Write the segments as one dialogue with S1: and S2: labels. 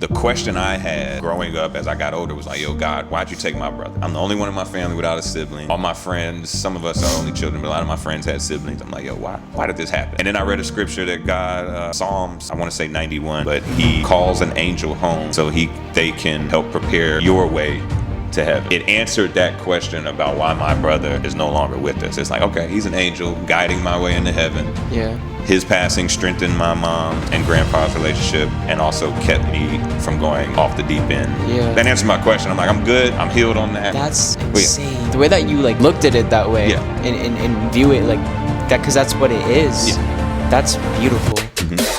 S1: The question I had growing up as I got older was like, yo, God, why'd you take my brother? I'm the only one in my family without a sibling. All my friends, some of us are only children, but a lot of my friends had siblings. I'm like, yo, why did this happen? And then I read a scripture that God, Psalms, I want to say 91, but he calls an angel home so they can help prepare your way to heaven. It answered that question about why my brother is no longer with us. It's like, okay, he's an angel guiding my way into heaven.
S2: Yeah.
S1: His passing strengthened my mom and grandpa's relationship and also kept me from going off the deep end.
S2: Yeah.
S1: That answered my question. I'm like, I'm good. I'm healed on that.
S2: That's insane. The way that you like looked at it that way and view it like that, because that's what it is.
S1: Yeah.
S2: That's beautiful.
S1: Mm-hmm.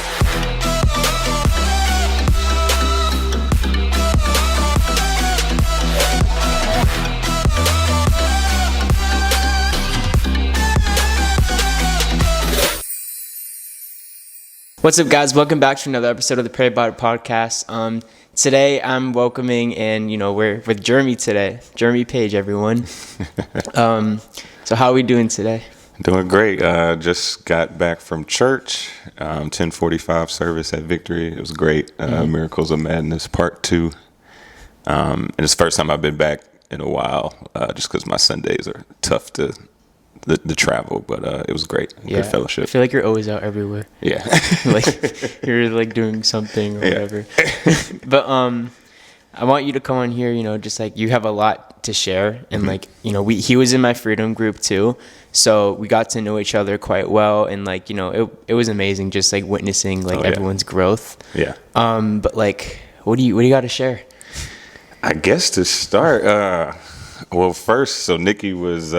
S2: What's up, guys? Welcome back to another episode of the Pray About It podcast. Today I'm welcoming, and we're with Jeremy today. Jeremy Paige, everyone. So how are we doing today?
S1: Doing great. Just got back from church. 10:45 service at Victory. It was great. Miracles of Madness Part 2. And it's the first time I've been back in a while, just because my Sundays are tough to the travel, but it was great. Good fellowship.
S2: I feel like you're always out everywhere.
S1: Yeah.
S2: Like you're like doing something or whatever. But I want you to come on here, just like you have a lot to share, and like he was in my freedom group too, so we got to know each other quite well, and like it was amazing just like witnessing like everyone's growth.
S1: Yeah.
S2: But like what do you got to share?
S1: I guess to start, well, first, so Nikki was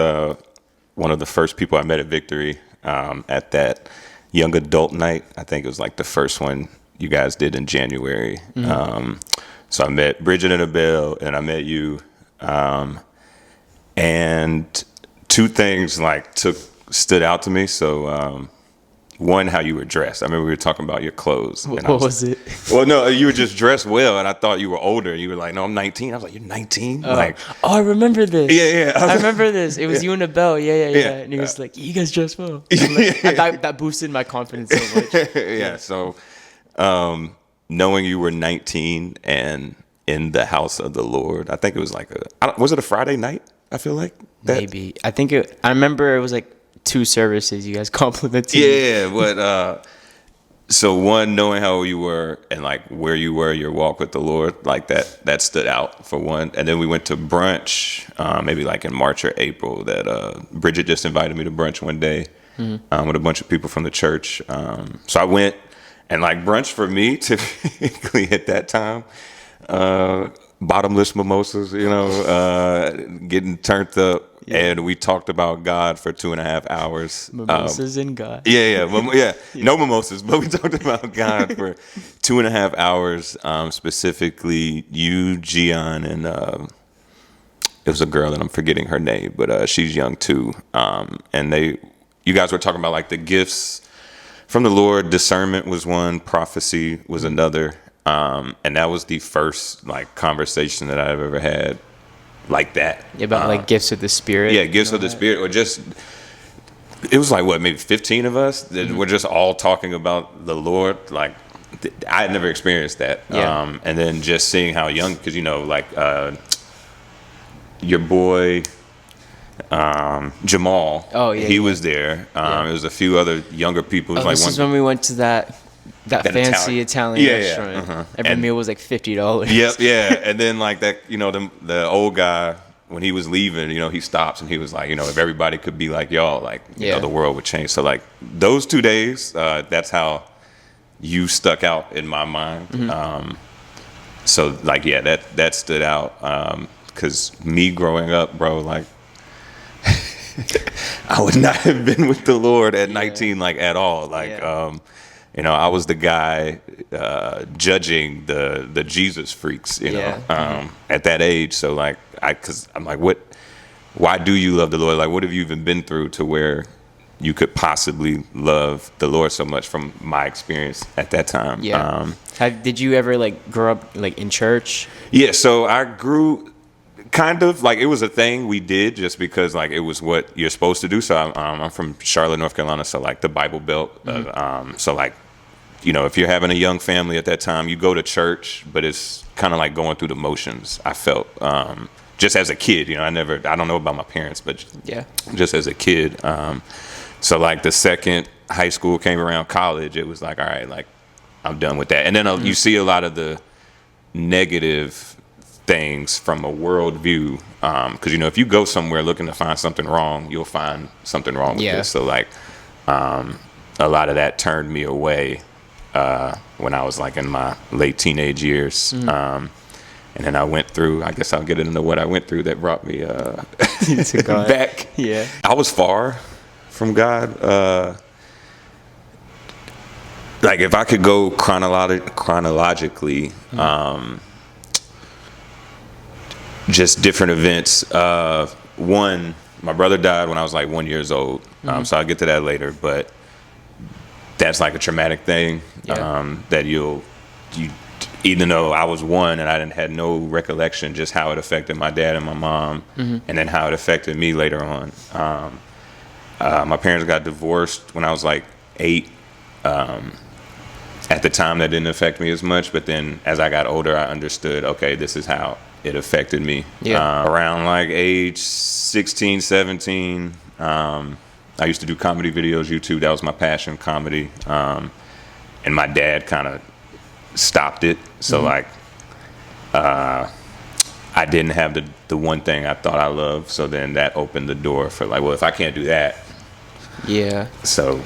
S1: one of the first people I met at Victory at that young adult night. I think it was like the first one you guys did in January. So I met Bridget and Abel, and I met you. And two things stood out to me. So one, how you were dressed. I remember we were talking about your clothes.
S2: What was it?
S1: Well, no, you were just dressed well, and I thought you were older. You were like, no, I'm 19. I was like, you're 19?
S2: I remember this.
S1: Yeah.
S2: I remember this. It was you and Abel. Yeah. And he was like, you guys dress well. Like, that boosted my confidence so much.
S1: Yeah. So knowing you were 19 and in the house of the Lord, I think it was was it a Friday night? I feel like that.
S2: Maybe. I remember it was like 2 services you guys complimented.
S1: Yeah, but so one, knowing how you were and like where you were, your walk with the Lord, like that stood out for one. And then we went to brunch, maybe like in March or April. That Bridget just invited me to brunch one day with a bunch of people from the church. So I went, and like brunch for me typically at that time, bottomless mimosas, getting turned up. Yeah. And we talked about God for 2.5 hours.
S2: Mimosas and God.
S1: Yeah. No mimosas, but we talked about God for 2.5 hours. Specifically, you, Gian, and it was a girl that I'm forgetting her name, but she's young too. And you guys were talking about like the gifts from the Lord. Discernment was one. Prophecy was another. And that was the first like conversation that I've ever had like that.
S2: About like gifts of the Spirit.
S1: Yeah, gifts of the Spirit. Or just, it was like maybe 15 of us that were just all talking about the Lord. Like I had never experienced that.
S2: Yeah.
S1: And then just seeing how young, because your boy Jamal.
S2: Oh yeah.
S1: He was there. There was a few other younger people.
S2: This is when we went to that fancy Italian restaurant.
S1: Yeah.
S2: Every meal was like $50.
S1: Yep, yeah. And then like that, the old guy, when he was leaving, he stops and he was like, if everybody could be like y'all, like, the world would change. So like those 2 days, that's how you stuck out in my mind. So like, that stood out. Cause me growing up, bro, like I would not have been with the Lord at 19, like at all. Like, I was the guy judging the Jesus freaks, at that age. So like, because I'm like, why do you love the Lord? Like, what have you even been through to where you could possibly love the Lord so much from my experience at that time?
S2: Yeah. Did you ever like grow up like in church?
S1: Yeah. So I grew kind of like, it was a thing we did just because like it was what you're supposed to do. So I'm from Charlotte, North Carolina. So like the Bible Belt. So like if you're having a young family at that time, you go to church, but it's kind of like going through the motions. I felt just as a kid, I don't know about my parents, but just as a kid. So like the second high school came around, college, it was like, all right, like I'm done with that. And then you see a lot of the negative things from a world view, because if you go somewhere looking to find something wrong, you'll find something wrong with this. So like a lot of that turned me away when I was like in my late teenage years. And then I went through, I guess I'll get into what I went through that brought me
S2: to God.
S1: back.
S2: Yeah.
S1: I was far from God. Like if I could go chronologically, just different events. One, my brother died when I was like 1 year old. So I'll get to that later, but that's like a traumatic thing that even though I was one and I had no recollection just how it affected my dad and my mom, and then how it affected me later on. My parents got divorced when I was like 8. At the time, that didn't affect me as much, but then as I got older, I understood, okay, this is how it affected me. Around like age 16, 17, I used to do comedy videos, YouTube. That was my passion, comedy. And my dad kind of stopped it. So like, I didn't have the one thing I thought I loved. So then that opened the door for like, well, if I can't do that. Yeah. So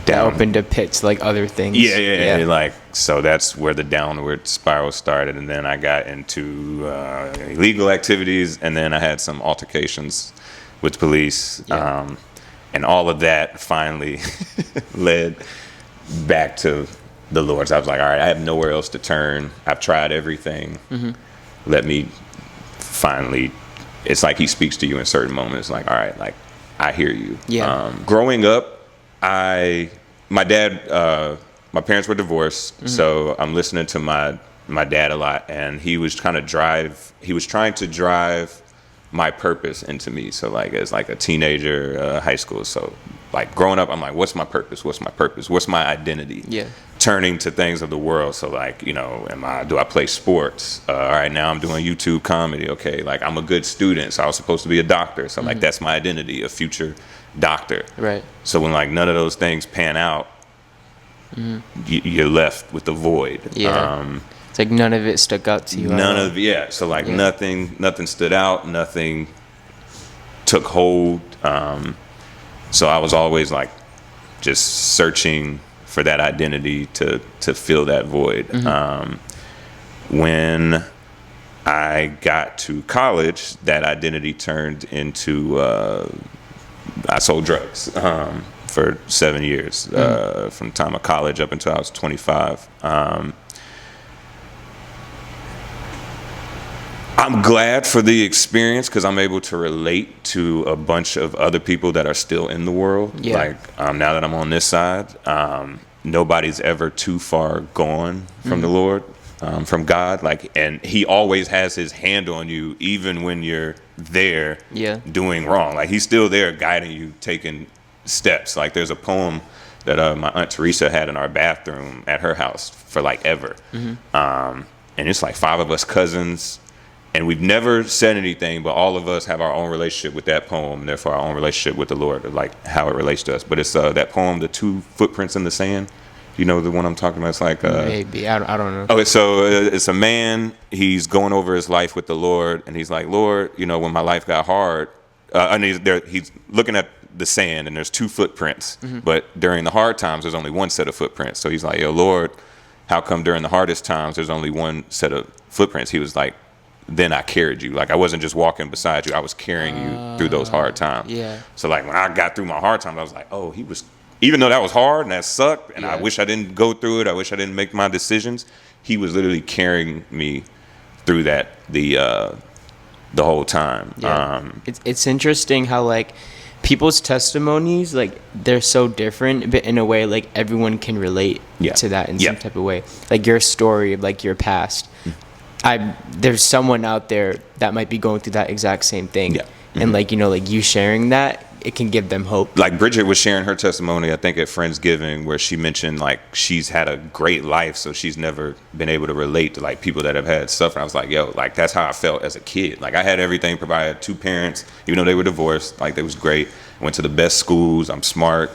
S2: that opened a pit to like other things.
S1: Yeah. Like, so that's where the downward spiral started. And then I got into illegal activities. And then I had some altercations with police. And all of that finally led back to the Lord. So I was like, all right, I have nowhere else to turn. I've tried everything. Let me finally, it's like he speaks to you in certain moments. Like, all right, like, I hear you. Growing up, my parents were divorced. So I'm listening to my dad a lot, and he was trying to drive my purpose into me. So like as like a teenager, high school. So like growing up, I'm like, what's my purpose? What's my purpose? What's my identity? Turning to things of the world. So like, do I play sports? All right, now I'm doing YouTube comedy. Okay, like I'm a good student, so I was supposed to be a doctor. So like that's my identity, a future doctor. Right. So when like none of those things pan out, you're left with the void.
S2: It's like none of it stuck out to you.
S1: So like nothing stood out, nothing took hold. So I was always like just searching for that identity to fill that void. When I got to college, that identity turned into I sold drugs for 7 years, from the time of college up until I was 25. I'm glad for the experience because I'm able to relate to a bunch of other people that are still in the world. Like now that I'm on this side, nobody's ever too far gone from the Lord, from God. Like, and He always has His hand on you, even when you're there doing wrong. Like He's still there guiding you, taking steps. Like there's a poem that my Aunt Teresa had in our bathroom at her house for like ever. And it's like 5 of us cousins. And we've never said anything, but all of us have our own relationship with that poem, and therefore our own relationship with the Lord, like how it relates to us. But it's that poem, The 2 Footprints in the Sand. You know the one I'm talking about? It's like
S2: maybe I don't know.
S1: Okay, so it's a man. He's going over his life with the Lord, and he's like, Lord, when my life got hard, and he's looking at the sand, and there's 2 footprints. But during the hard times, there's only 1 set of footprints. So he's like, Yo, Lord, how come during the hardest times there's only 1 set of footprints? He was like, then I carried you. Like I wasn't just walking beside you, I was carrying you through those hard times. So like when I got through my hard times, I was like, oh, He was, even though that was hard and that sucked, and I wish I didn't go through it, I wish I didn't make my decisions, He was literally carrying me through that the whole time.
S2: It's interesting how like people's testimonies, like they're so different, but in a way like everyone can relate to that in some type of way. Like your story of like your past, there's someone out there that might be going through that exact same thing. And like, like you sharing that, it can give them hope.
S1: Like Bridget was sharing her testimony, I think at Friendsgiving, where she mentioned like she's had a great life, so she's never been able to relate to like people that have had stuff. And I was like, yo, like that's how I felt as a kid. Like I had everything provided, 2 parents, even though they were divorced, like they was great. Went to the best schools. I'm smart.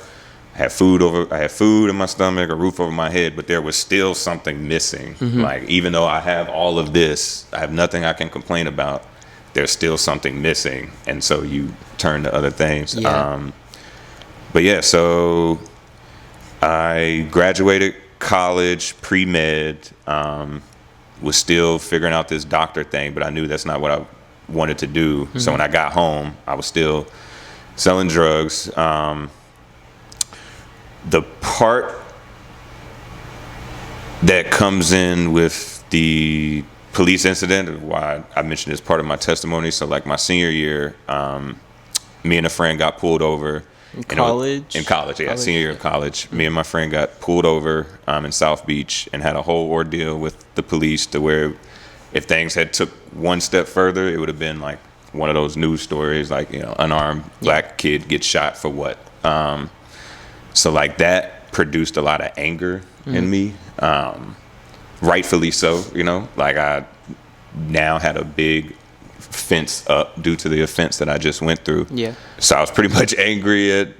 S1: I had food in my stomach, a roof over my head, but there was still something missing. Like even though I have all of this, I have nothing I can complain about. There's still something missing, and so you turn to other things.
S2: Yeah.
S1: But yeah, so I graduated college, pre-med, was still figuring out this doctor thing, but I knew that's not what I wanted to do. So when I got home, I was still selling drugs. The part that comes in with the police incident, why I mentioned as part of my testimony. So like my senior year, me and a friend got pulled over.
S2: In college?
S1: In college, yeah. Senior year of college. Me and my friend got pulled over in South Beach and had a whole ordeal with the police to where if things had took one step further, it would have been like one of those news stories, like, unarmed black kid gets shot for what? So like that produced a lot of anger in me. Rightfully so, like I now had a big fence up due to the offense that I just went through.
S2: Yeah.
S1: So I was pretty much angry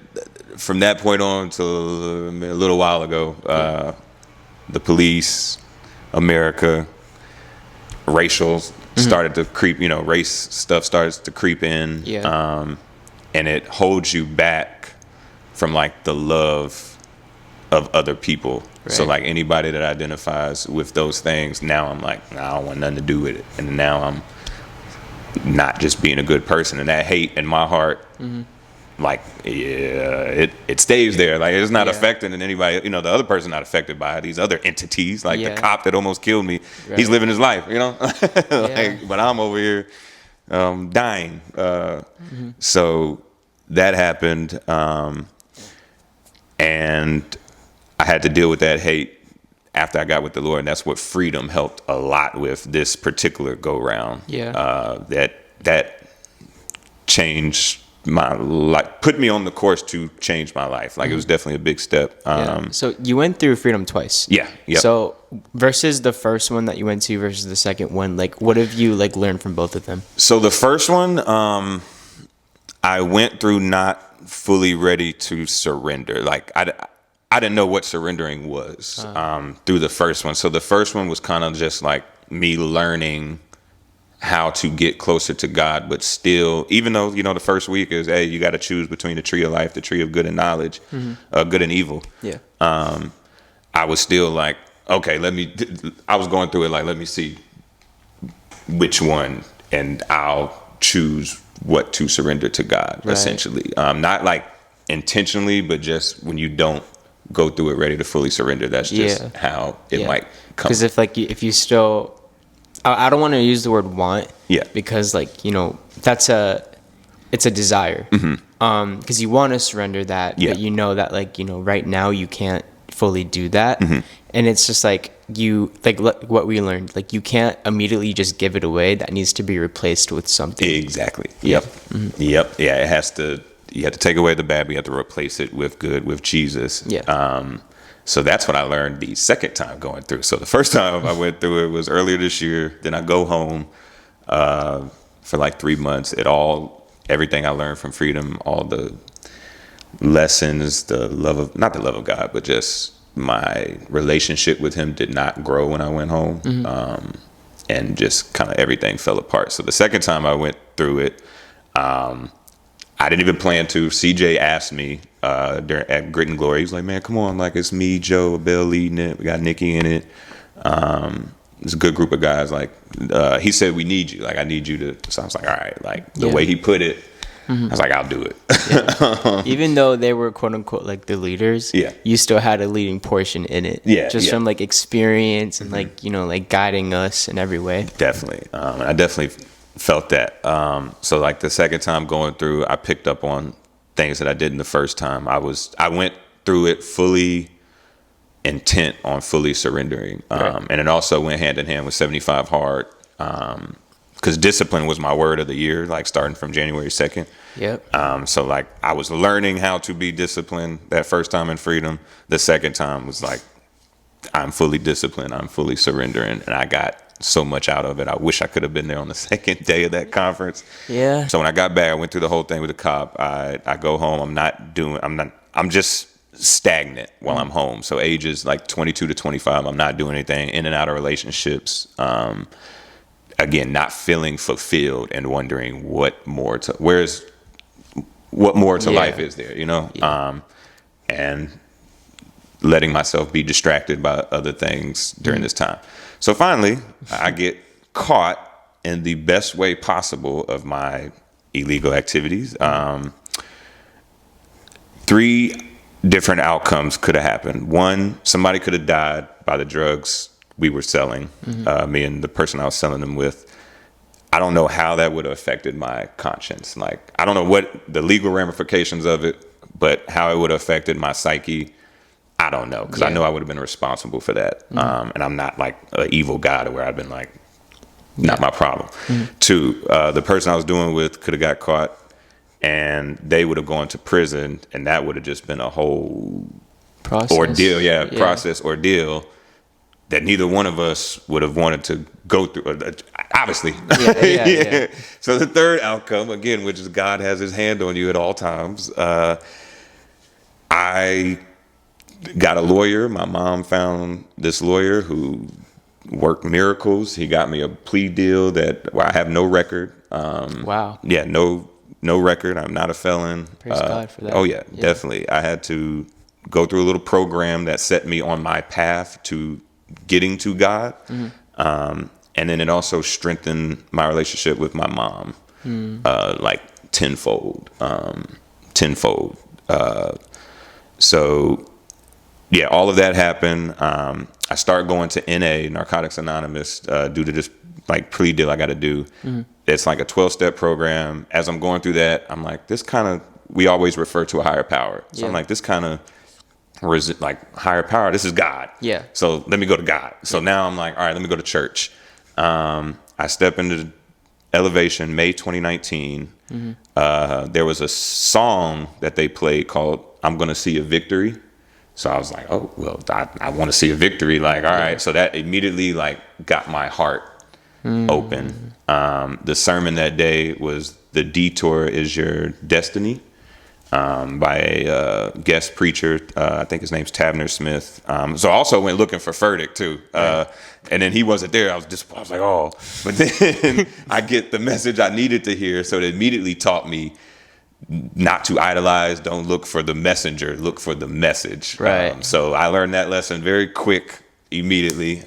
S1: from that point on till a little while ago. The police, America, racial started to creep, race stuff starts to creep in.
S2: Yeah.
S1: And it holds you back from like the love of other people. Right. So like anybody that identifies with those things, now I'm like, nah, I don't want nothing to do with it. And now I'm not just being a good person. And that hate in my heart, like, yeah, it stays there. Like it's not affecting anybody, the other person not affected by it. These other entities, like the cop that almost killed me, he's living his life, but I'm over here dying. So that happened. And I had to deal with that hate after I got with the Lord, and that's what freedom helped a lot with this particular go round. Yeah. That changed my life, put me on the course to change my life. Like it was definitely a big step.
S2: So you went through freedom twice.
S1: Yeah. Yep.
S2: So versus the first one that you went to versus the second one, like what have you like learned from both of them? So
S1: the first one, I went through not fully ready to surrender. Like I didn't know what surrendering was through the first one. So the first one was kind of just like me learning how to get closer to God, but still, even though, the first week is, hey, you got to choose between the tree of life, the tree of good and knowledge, good and evil. Yeah. I was still like, okay, I was going through it like, let me see which one, and I'll choose what to surrender to God, essentially. Not like intentionally, but just when you don't go through it ready to fully surrender, that's just how it might come.
S2: Because if you still, I don't want to use the word want, because like it's a desire, because you want to surrender that, but you know that like right now you can't fully do that, and it's just like what we learned, like you can't immediately just give it away. That needs to be replaced with something.
S1: Exactly. Yep. Yep. Yeah. It has to. You have to take away the bad, but you have to replace it with good, with Jesus. Yeah. So that's what I learned the second time going through. So the first time I went through it was earlier this year. Then I go home for like 3 months. Everything I learned from freedom, all the lessons, not the love of God, but just my relationship with him did not grow when I went home. And just kind of everything fell apart. So the second time I went through it, I didn't even plan to. CJ asked me at Grit and Glory. He's like, man, come on. Like, it's me, Joe, Abel leading it. We got Nikki in it. It's a good group of guys. Like, he said, we need you. Like, I need you to. So I was like, all right. Like, the way he put it, I was like, I'll do it.
S2: Even though they were, quote unquote, like the leaders, you still had a leading portion in it. Just from like experience and like, like guiding us in every way.
S1: Definitely. I definitely felt that. So like the second time going through, I picked up on things that I did in the first time. I went through it fully intent on fully surrendering. And it also went hand in hand with 75 Hard, because discipline was my word of the year, like starting from January 2nd.
S2: Yep.
S1: So like I was learning how to be disciplined that first time in Freedom. The second time was like, I'm fully disciplined. I'm fully surrendering. And I got so much out of it. I wish I could have been there on the second day of that conference.
S2: Yeah.
S1: So when I got back, I went through the whole thing with the cop. I go home. I'm just stagnant while I'm home. So ages like 22 to 25, I'm not doing anything, in and out of relationships. Again, not feeling fulfilled and wondering what more to life is there, you know?
S2: Yeah.
S1: And letting myself be distracted by other things during this time. So finally, I get caught in the best way possible of my illegal activities. 3 different outcomes could have happened. One, somebody could have died by the drugs we were selling, me and the person I was selling them with. I don't know how that would have affected my conscience. Like, I don't know what the legal ramifications of it, but how it would have affected my psyche, I don't know, because I know I would have been responsible for that. And I'm not like an evil guy to where I've been like, not my problem. 2, the person I was doing with could have got caught and they would have gone to prison, and that would have just been a whole
S2: Process.
S1: ordeal that neither one of us would have wanted to go through, obviously.
S2: Yeah.
S1: So the third outcome, again, which is God has his hand on you at all times, I got a lawyer. My mom found this lawyer who worked miracles. He got me a plea deal where I have no record.
S2: Wow.
S1: Yeah, no record. I'm not a felon.
S2: Praise God for that.
S1: Oh yeah, definitely. I had to go through a little program that set me on my path to getting to God. And then it also strengthened my relationship with my mom, like tenfold. So yeah, all of that happened. I started going to NA, Narcotics Anonymous, due to this like plea deal I got to do. It's like a 12-step program. As I'm going through that, I'm like, we always refer to a higher power. So I'm like, this kind of, or is it like higher power? This is God.
S2: Yeah.
S1: So let me go to God. So now I'm like, all right, let me go to church. I step into Elevation, May 2019. There was a song that they played called I'm Gonna See a Victory. So I was like, oh, well, I want to see a victory. Like, all right. So that immediately like got my heart open. The sermon that day was The Detour is Your Destiny, by a guest preacher. I think his name's Tabner Smith. So I also went looking for Furtick too. And then he wasn't there. I was like, oh, but then I get the message I needed to hear. So it immediately taught me not to idolize. Don't look for the messenger, look for the message.
S2: Right.
S1: So I learned that lesson very quick, immediately.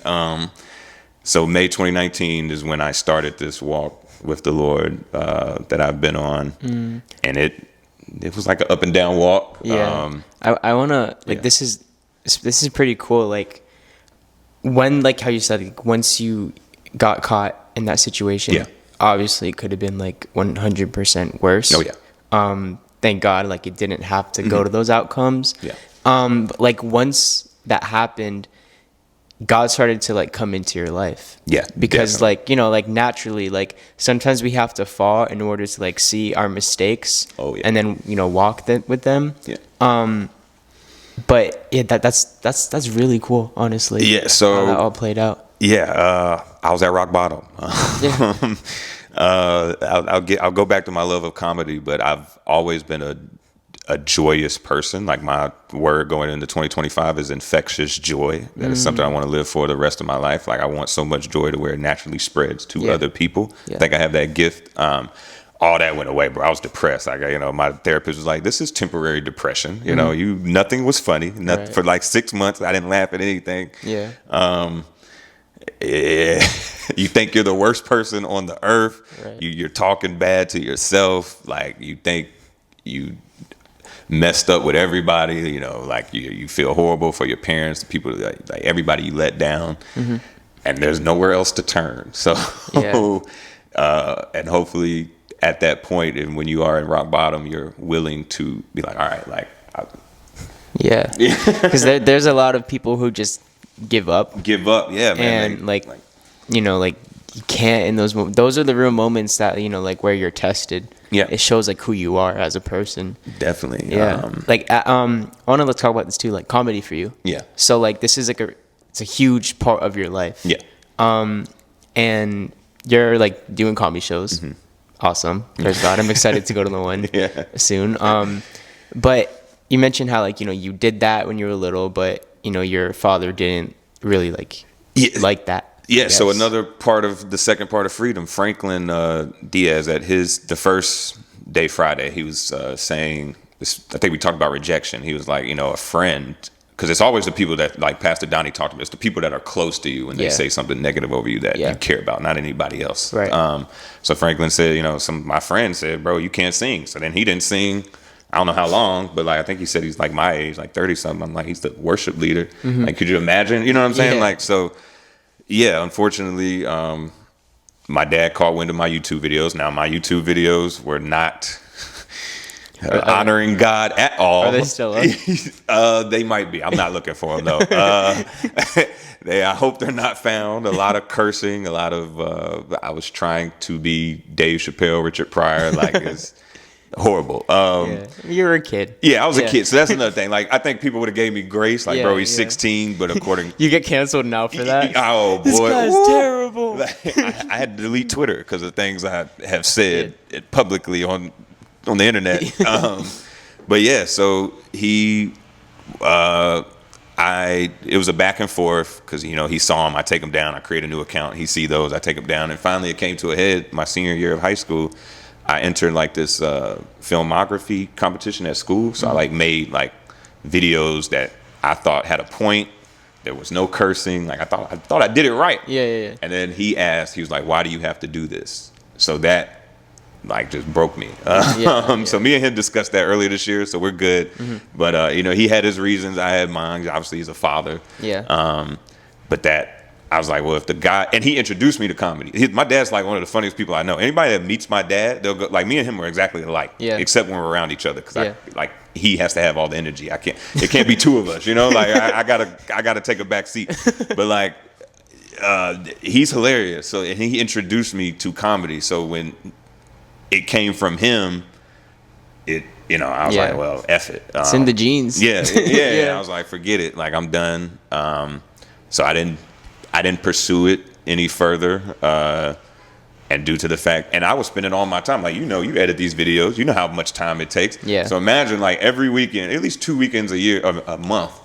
S1: So May 2019 is when I started this walk with the Lord that I've been on. And it was like an up and down walk.
S2: Yeah. I want to, like, this is pretty cool. Like, when, like how you said, like, once you got caught in that situation, obviously it could have been like 100% worse.
S1: Oh yeah.
S2: Thank God, like, it didn't have to go to those outcomes.
S1: Yeah.
S2: But, like, once that happened, God started to like come into your life.
S1: Yeah.
S2: Because
S1: definitely.
S2: like, you know, like naturally, like sometimes we have to fall in order to like see our mistakes.
S1: Oh, yeah.
S2: And then, you know, walk with them.
S1: Yeah.
S2: But yeah, that's really cool, honestly.
S1: Yeah. So
S2: how that all played out.
S1: Yeah. I was at rock bottom. I'll go back to my love of comedy, but I've always been a joyous person. Like, my word going into 2025 is infectious joy. That is something I want to live for the rest of my life. Like, I want so much joy to where it naturally spreads to other people. I think I have that gift. All that went away, bro. I was depressed. Like, you know, my therapist was like, this is temporary depression. You know, nothing was funny. For like 6 months, I didn't laugh at anything.
S2: Yeah.
S1: You think you're the worst person on the earth. Right. You're talking bad to yourself. Like, you think you messed up with everybody. You know, like you feel horrible for your parents, the people, like everybody you let down, and there's nowhere else to turn. So, and hopefully at that point, and when you are in rock bottom, you're willing to be like, all right, like,
S2: because there's a lot of people who just give up.
S1: Yeah, man.
S2: And like, you know, like you can't in those moments. Those are the real moments that, you know, like where you're tested.
S1: Yeah.
S2: It shows like who you are as a person.
S1: Definitely.
S2: Yeah. I want to talk about this too, like comedy for you.
S1: Yeah.
S2: So like this is like it's a huge part of your life.
S1: Yeah.
S2: And you're like doing comedy shows.
S1: Mm-hmm.
S2: Awesome. Praise God. I'm excited to go to the one
S1: Yeah.
S2: soon. But you mentioned how like, you know, you did that when you were little, but you know, your father didn't really like that.
S1: Yeah, so another part of the second part of Freedom, Franklin Diaz at the first day Friday, he was saying this, I think we talked about rejection. He was like, you know, a friend, because it's always the people that, like Pastor Donnie talked about, it's the people that are close to you when they say something negative over you that you care about, not anybody else.
S2: Right.
S1: So Franklin said, you know, some of my friends said, bro, you can't sing. So then he didn't sing. I don't know how long, but like I think he said he's like my age, like 30 something. I'm like, he's the worship leader. Mm-hmm. Like, could you imagine? You know what I'm saying? Like, so yeah, unfortunately, my dad caught wind of my YouTube videos. Now my YouTube videos were not honoring God at all.
S2: Are they still up?
S1: They might be. I'm not looking for them though. I hope they're not found. A lot of cursing, a lot of I was trying to be Dave Chappelle, Richard Pryor, like it's horrible.
S2: You were a kid.
S1: Yeah, I was a kid, so that's another thing. Like, I think people would have gave me grace, like, bro, he's 16, but according
S2: you get canceled now for that.
S1: Oh boy,
S2: this guy's terrible.
S1: Like, I had to delete Twitter because of things I have said publicly on the internet. But yeah, so he, it was a back and forth because, you know, he saw him, I take him down, I create a new account, he see those, I take him down, and finally it came to a head my senior year of high school. I entered like this filmography competition at school. So I like made like videos that I thought had a point. There was no cursing. Like I thought I did it right.
S2: Yeah. And
S1: then he was like, why do you have to do this? So that like just broke me. So me and him discussed that earlier this year. So we're good. Mm-hmm. But you know, he had his reasons. I had mine. Obviously he's a father.
S2: Yeah.
S1: But I was like, well, if the guy, and he introduced me to comedy. My dad's like one of the funniest people I know. Anybody that meets my dad, they'll go, like me and him are exactly alike, except when we're around each other. Because he has to have all the energy. It can't be two of us, you know. Like I gotta take a back seat. But like, he's hilarious. So and he introduced me to comedy. So when it came from him, I was like, well, F it.
S2: It's in the genes.
S1: Yeah. I was like, forget it. Like I'm done. So I didn't pursue it any further, and due to the fact, and I was spending all my time, like, you know, you edit these videos, you know how much time it takes.
S2: Yeah.
S1: So imagine like every weekend, at least 2 weekends a month,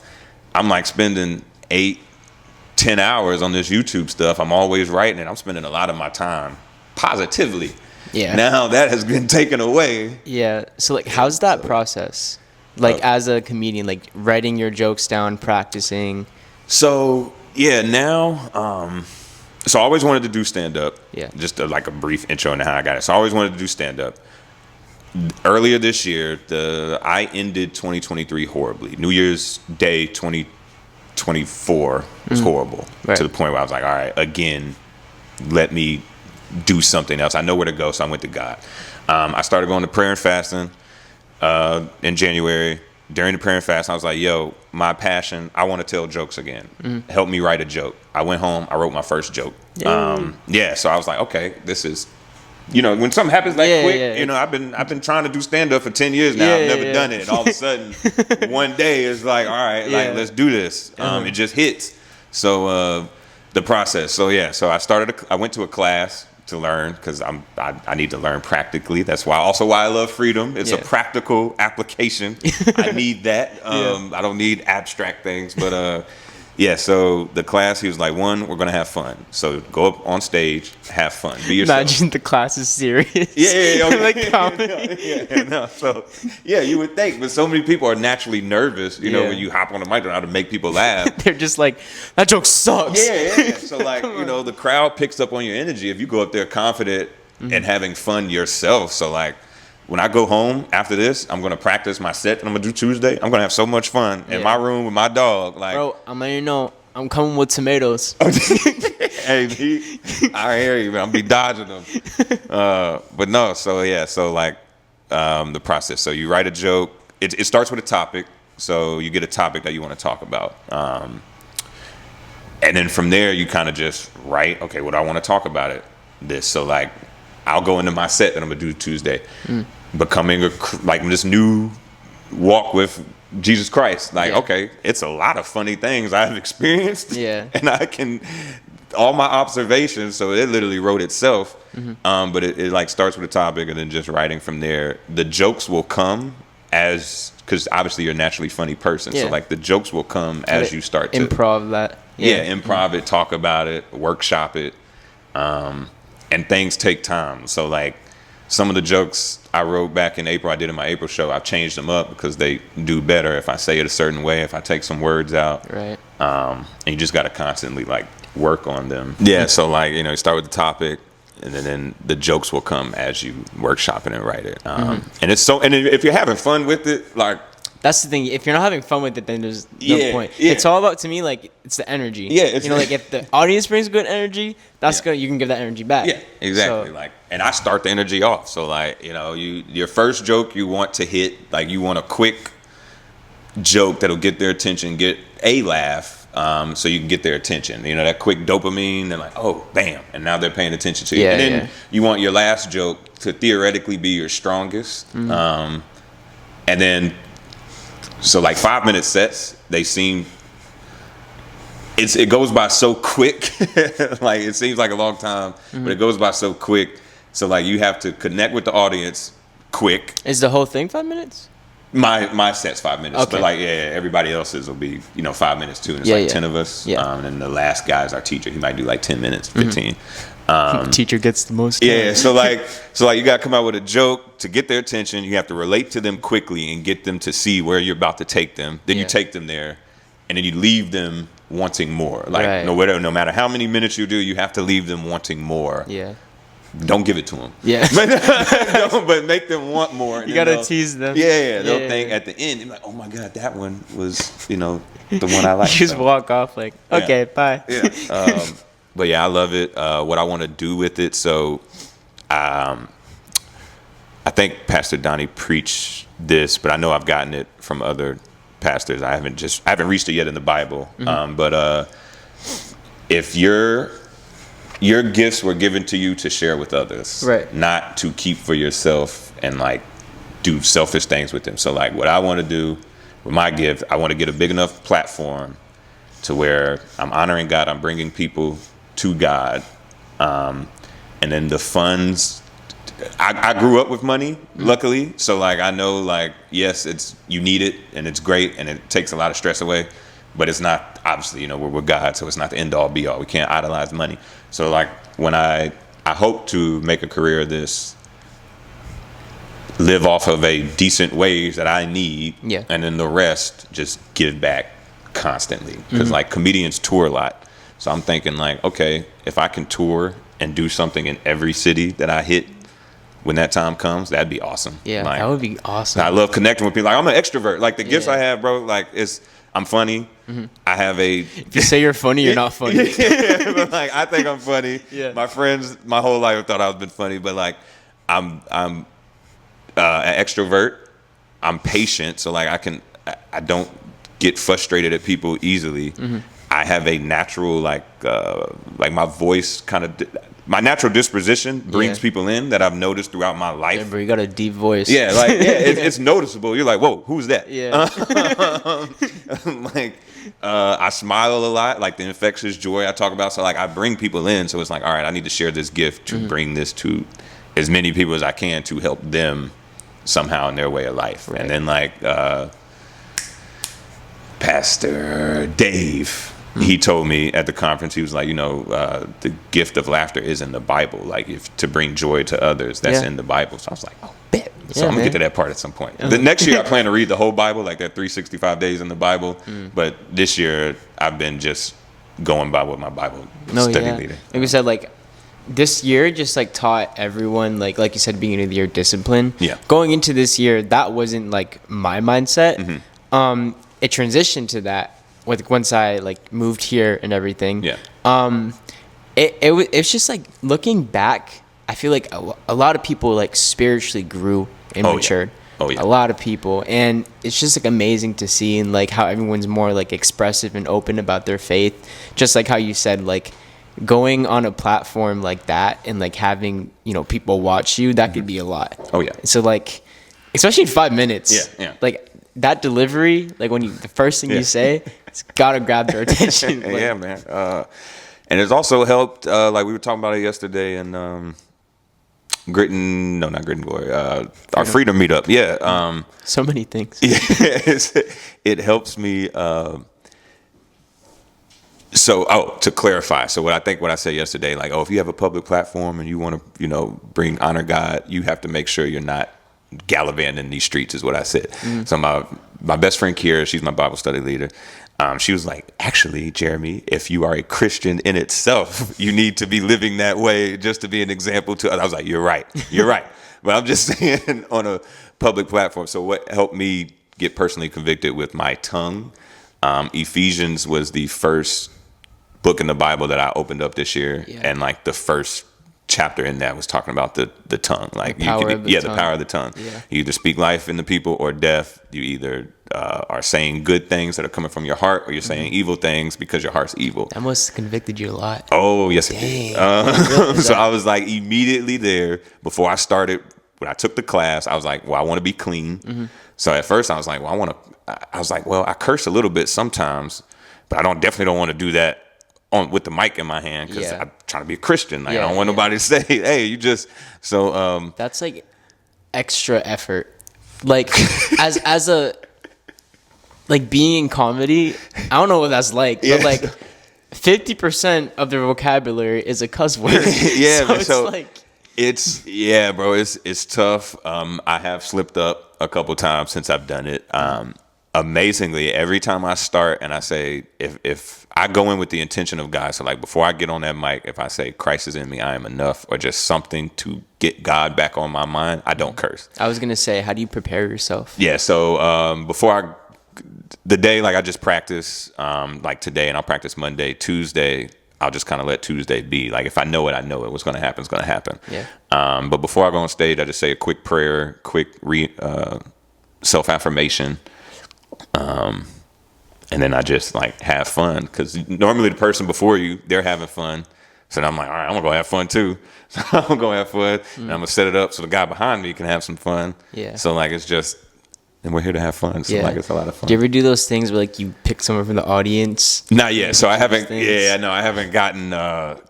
S1: I'm like spending 8-10 hours on this YouTube stuff. I'm always writing it. I'm spending a lot of my time positively.
S2: Yeah.
S1: Now that has been taken away.
S2: Yeah. So like, how's that process? Like as a comedian, like writing your jokes down, practicing.
S1: So yeah, now, so I always wanted to do stand-up.
S2: Yeah.
S1: Just like a brief intro into how I got it. So I always wanted to do stand-up. Earlier this year, I ended 2023 horribly. New Year's Day 2024 was horrible.
S2: Right.
S1: To the point where I was like, all right, again, let me do something else. I know where to go, so I went to God. I started going to prayer and fasting in January. During the prayer and fast, I was like, yo, my passion, I want to tell jokes again. Mm-hmm. Help me write a joke. I went home, I wrote my first joke. So I was like, okay, this is, you know, when something happens quick, you know, I've been trying to do stand-up for 10 years now. I've never done it. And all of a sudden, one day it's like, all right, like, let's do this. It just hits. So the process. So I went to a class to learn because I need to learn practically. That's why I love Freedom. It's a practical application. I need that. I don't need abstract things. But so the class, he was like, one, we're gonna have fun. So go up on stage, have fun, be yourself.
S2: Imagine the class is serious. Like comedy.
S1: So you would think, but so many people are naturally nervous. You know, when you hop on the mic, how to make people laugh.
S2: They're just like, that joke sucks.
S1: So like, you know, the crowd picks up on your energy if you go up there confident and having fun yourself. So like, when I go home after this, I'm gonna practice my set that I'm gonna do Tuesday. I'm gonna have so much fun in my room with my dog. Like,
S2: bro, I'm letting you know, I'm coming with tomatoes.
S1: Hey, I hear you, man. I'm be dodging them. But no, so the process. So you write a joke. It starts with a topic. So you get a topic that you want to talk about. And then from there, you kind of just write, okay, what do I want to talk about it? This. So like, I'll go into my set that I'm gonna do Tuesday, becoming this new walk with Jesus Christ. Like, okay, it's a lot of funny things I've experienced.
S2: Yeah.
S1: And I can, all my observations, so it literally wrote itself. But it like starts with a topic and then just writing from there. The jokes will come because obviously you're a naturally funny person. So like the jokes will come as you start to
S2: improv that.
S1: Improv it, talk about it, workshop it. And things take time. So like some of the jokes I wrote back in April, I did in my April show, I've changed them up because they do better if I say it a certain way, if I take some words out.
S2: Right.
S1: And you just got to constantly like work on them. Yeah. So like, you start with the topic and then the jokes will come as you workshop it and write it. And if you're having fun with it, like,
S2: that's the thing. If you're not having fun with it, then there's no point. Yeah. It's all about, to me, like, it's the energy.
S1: Yeah. It's
S2: like if the audience brings good energy, that's good. You can give that energy back.
S1: Yeah, exactly. So, and I start the energy off. So like, your first joke you want to hit, like you want a quick joke that'll get their attention, get a laugh, so you can get their attention. That quick dopamine. They're like, oh, bam, and now they're paying attention to you.
S2: Yeah,
S1: and then you want your last joke to theoretically be your strongest. And then. So like 5-minute sets, they seem, it goes by so quick. Like it seems like a long time, but it goes by so quick. So like you have to connect with the audience quick.
S2: Is the whole thing 5 minutes?
S1: My set's 5 minutes,
S2: okay.
S1: But like everybody else's will be 5 minutes too, and it's 10 of us. And then the last guy is our teacher. He might do like 10 minutes, 15.
S2: Teacher gets the most time.
S1: Yeah, so like you gotta come out with a joke to get their attention. You have to relate to them quickly and get them to see where you're about to take them. Then you take them there, and then you leave them wanting more. Like no matter how many minutes you do, you have to leave them wanting more.
S2: Yeah.
S1: Don't give it to them.
S2: Yeah.
S1: But make them want more.
S2: You gotta tease them.
S1: Yeah. They'll think at the end, they're like, oh my God, that one was, the one I like.
S2: You just walk off like, okay, bye.
S1: Yeah. But yeah, I love it. What I want to do with it. So, I think Pastor Donnie preached this, but I know I've gotten it from other pastors. I haven't reached it yet in the Bible. But if your gifts were given to you to share with others,
S2: right,
S1: not to keep for yourself and like do selfish things with them. So like what I want to do with my gift, I want to get a big enough platform to where I'm honoring God, I'm bringing people to God, and then the funds. I grew up with money, luckily, so like I know, like, yes, you need it and it's great and it takes a lot of stress away, but it's not, obviously, we're with God, so it's not the end all be all. We can't idolize money. So like when I hope to make a career of this, live off of a decent wage that I need, and then the rest just give back constantly, because like comedians tour a lot. So I'm thinking like, okay, if I can tour and do something in every city that I hit when that time comes, that'd be awesome.
S2: Yeah,
S1: like,
S2: that would be awesome.
S1: I love connecting with people. Like I'm an extrovert. Like the gifts I have, bro, like I'm funny. I have
S2: if you say you're funny, you're not funny.
S1: But like I think I'm funny.
S2: Yeah.
S1: My friends my whole life thought I've been funny, but like I'm an extrovert. I'm patient, so like I don't get frustrated at people easily. I have a natural like my voice my natural disposition brings people in that I've noticed throughout my life.
S2: Yeah, bro, you got a deep voice.
S1: Yeah, like it's noticeable. You're like, whoa, who's that?
S2: Yeah.
S1: I smile a lot, like the infectious joy I talk about. So like I bring people in. So it's like, all right, I need to share this gift to bring this to as many people as I can to help them somehow in their way of life. Right. And then like Pastor Dave, he told me at the conference, he was like, the gift of laughter is in the Bible. Like to bring joy to others, that's in the Bible. So I was like, oh, bet. So I'm going to get to that part at some point. The next year I plan to read the whole Bible, like that 365 days in the Bible. But this year I've been just going by what my Bible study leader.
S2: Like we said, like this year just like taught everyone, like you said, beginning of the year discipline.
S1: Yeah. Going
S2: into this year, that wasn't like my mindset. It transitioned to that once I like moved here and everything.
S1: Yeah.
S2: It's just like looking back, I feel like a lot of people like spiritually grew and matured.
S1: Oh, yeah.
S2: A lot of people, and it's just like amazing to see, and like how everyone's more like expressive and open about their faith. Just like how you said, like going on a platform like that and like having, you know, people watch you, that could be a lot.
S1: Oh, yeah.
S2: So like, especially in 5 minutes.
S1: Yeah.
S2: Like that delivery, like when the first thing you say, it's gotta grab their attention. Like,
S1: yeah, man. And it's also helped, like we were talking about it yesterday, and not Grit and Glory, our Freedom meetup. Yeah.
S2: So many things.
S1: Yeah, it helps me. To clarify, so what I said yesterday, like, if you have a public platform and you want to, you know, honor God, you have to make sure you're not gallivanting these streets, is what I said. So my best friend Kira, she's my Bible study leader. She was like, actually, Jeremy, if you are a Christian in itself, you need to be living that way just to be an example to others. I was like, you're right. But I'm just saying, on a public platform. So what helped me get personally convicted with my tongue, Ephesians was the first book in the Bible that I opened up this year. Yeah. And like the first chapter in that was talking about the tongue. Like the power of the tongue. Yeah. You either speak life into people or death. You either are saying good things that are coming from your heart, or you're saying evil things because your heart's evil.
S2: That must have convicted you a lot.
S1: Oh, yes, it did. So I was like immediately there before I started. When I took the class, I was like, well, I want to be clean. So at first I was like, well, I curse a little bit sometimes, but I definitely don't want to do that with the mic in my hand, because I'm trying to be a Christian. Like, I don't want nobody to say, hey, you just, so.
S2: That's like extra effort. Like as a, like being in comedy, I don't know what that's like, but like 50% of the vocabulary is a cuss word.
S1: Yeah.
S2: So it's like.
S1: Bro, it's tough. I have slipped up a couple times since I've done it. Amazingly, every time I start and I say, if I go in with the intention of God, so like before I get on that mic, if I say Christ is in me, I am enough, or just something to get God back on my mind, I don't curse.
S2: I was gonna say, how do you prepare yourself?
S1: Yeah, so before the day, like I just practice, like today, and I'll practice Monday, Tuesday. I'll just kind of let Tuesday be. Like, if I know it, I know it. What's going to happen is going to happen.
S2: Yeah.
S1: But before I go on stage, I just say a quick prayer, quick self-affirmation. And then I just, like, have fun. Because normally the person before you, they're having fun. So then I'm like, all right, I'm going to go have fun, too. So I'm going to go have fun. And I'm going to set it up so the guy behind me can have some fun.
S2: Yeah.
S1: So, like, it's just... And we're here to have fun, so like it's a lot of fun.
S2: Do you ever do those things where like you pick someone from the audience?
S1: Not yet. So I haven't. Yeah, no, I haven't gotten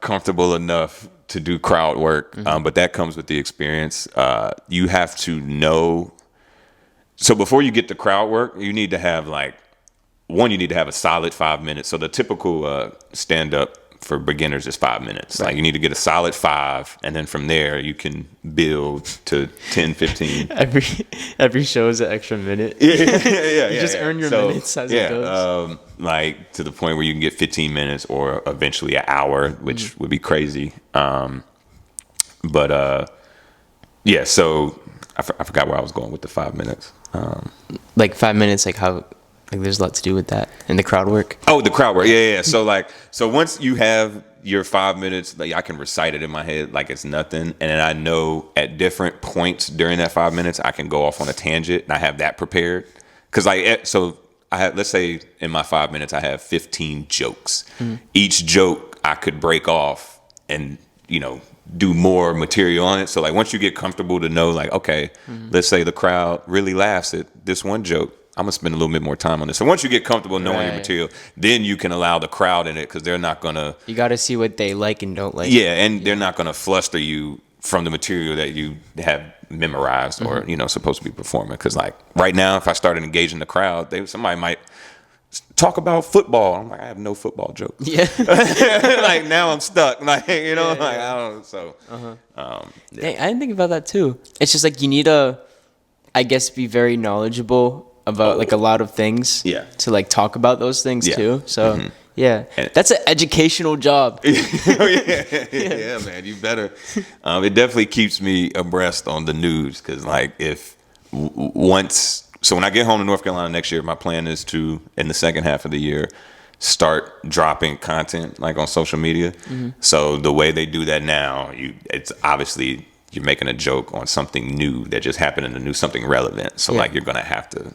S1: comfortable enough to do crowd work. But that comes with the experience. You have to know. So before you get to crowd work, you need to have you need to have a solid 5 minutes. So the typical stand up for beginners is 5 minutes. Right. Like you need to get a solid 5, and then from there you can build to 10, 15.
S2: Every show is an extra minute.
S1: Yeah.
S2: You just earn your minutes as it goes.
S1: Like to the point where you can get 15 minutes or eventually an hour, which would be crazy. So I forgot where I was going with the 5 minutes.
S2: Like 5 minutes, like how. Like there's a lot to do with that and the crowd work.
S1: Oh, the crowd work. Yeah. So once you have your 5 minutes, like I can recite it in my head like it's nothing. And then I know at different points during that 5 minutes, I can go off on a tangent and I have that prepared. Cause let's say in my 5 minutes, I have 15 jokes. Each joke I could break off and, do more material on it. So like once you get comfortable to know like, okay, let's say the crowd really laughs at this one joke. I'm going to spend a little bit more time on this. So once you get comfortable knowing your material, then you can allow the crowd in it, because they're not going to...
S2: You got to see what they like and don't like.
S1: Yeah, and they're not going to fluster you from the material that you have memorized or, supposed to be performing. Because like right now, if I started engaging the crowd, somebody might talk about football. I'm like, I have no football jokes.
S2: Yeah.
S1: Like now I'm stuck. Like, I don't... So,
S2: Dang, I didn't think about that too. It's just like you need to, I guess, be very knowledgeable about like a lot of things to like talk about those things too. So that's an educational job.
S1: Yeah, man, you better. It definitely keeps me abreast on the news, because like when I get home to North Carolina next year, my plan is to, in the second half of the year, start dropping content like on social media. So the way they do that now, it's obviously you're making a joke on something new that just happened and to do something relevant. So like you're gonna have to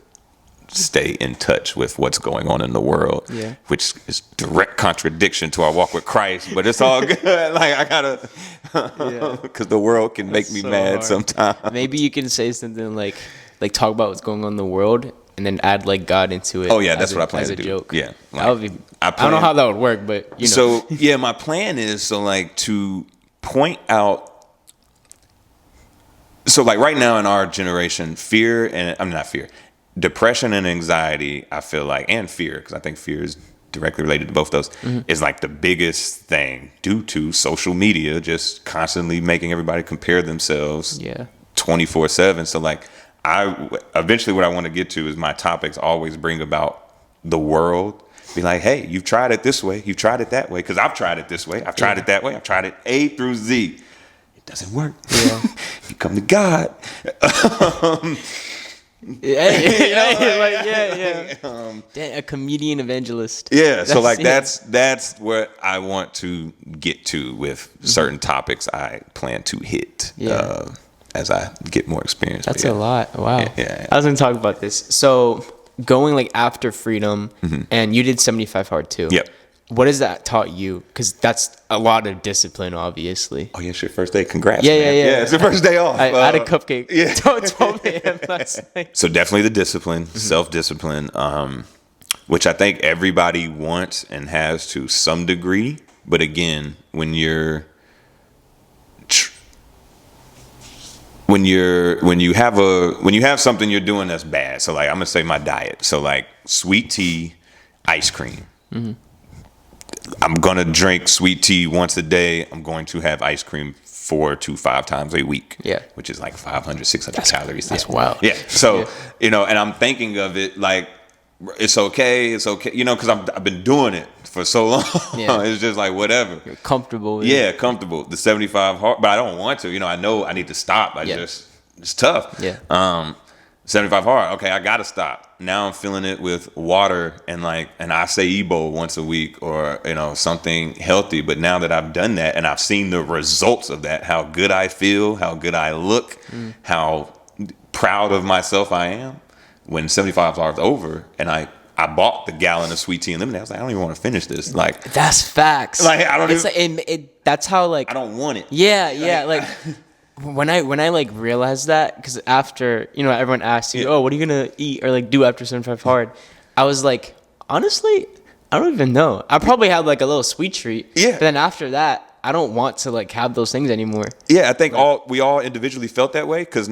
S1: stay in touch with what's going on in the world, which is direct contradiction to our walk with Christ, but it's all good. Like I gotta, because the world can make me mad hard sometimes.
S2: Maybe you can say something like talk about what's going on in the world and then add like God into it.
S1: Oh yeah, that's what I plan to do.
S2: Joke.
S1: Yeah, like,
S2: that would be, I don't know how that would work, but you know.
S1: So yeah, my plan is to point out. So like right now in our generation, fear and depression and anxiety, I feel like, and fear, because I think fear is directly related to both those, is like the biggest thing due to social media just constantly making everybody compare themselves 24/7. So like eventually what I want to get to is my topics always bring about the world. Be like, hey, you've tried it this way, you've tried it that way, because I've tried it this way, I've tried it that way, I've tried it A through Z. It doesn't work. Yeah. You come to God.
S2: A comedian evangelist.
S1: Yeah, so like that's what I want to get to with certain topics I plan to hit as I get more experience.
S2: That's a lot. Wow.
S1: Yeah.
S2: I was gonna talk about this. So going like after freedom, and you did 75 hard too.
S1: Yep.
S2: What has that taught you? Because that's a lot of discipline, obviously.
S1: Oh, yeah, it's your first day. Congrats,
S2: man.
S1: Yeah, it's your first day off.
S2: I had a cupcake.
S1: Yeah.
S2: 12 a.m. last night.
S1: So definitely the discipline, self-discipline, which I think everybody wants and has to some degree. But again, when you have something you're doing that's bad. So like I'm gonna say my diet. So like sweet tea, ice cream. I'm going to drink sweet tea once a day. I'm going to have ice cream 4 to 5 times a week. Yeah. Which is like 500, 600 calories.
S2: That's wild.
S1: Yeah. So, and I'm thinking of it like, it's okay, because I've been doing it for so long. Yeah. It's just like, whatever.
S2: You're comfortable with
S1: it. Comfortable. The 75 hard, but I don't want to. I know I need to stop. It's tough.
S2: Yeah.
S1: 75 hard. Okay, I gotta stop. Now I'm feeling it with water and acai bowl once a week, or something healthy. But now that I've done that and I've seen the results of that, how good I feel, how good I look, how proud of myself I am. When 75 hours over, and I bought the gallon of sweet tea and lemonade, I was like, I don't even want to finish this. Like
S2: that's facts.
S1: Like I don't.
S2: It's even, like, that's how like
S1: I don't want it.
S2: Yeah. Like when I like realized that, because after everyone asks you, oh, what are you gonna eat or like do after 75 hard, I was like, honestly, I don't even know. I probably had like a little sweet treat. Yeah. But then after that, I don't want to like have those things anymore.
S1: Yeah, I think we all individually felt that way because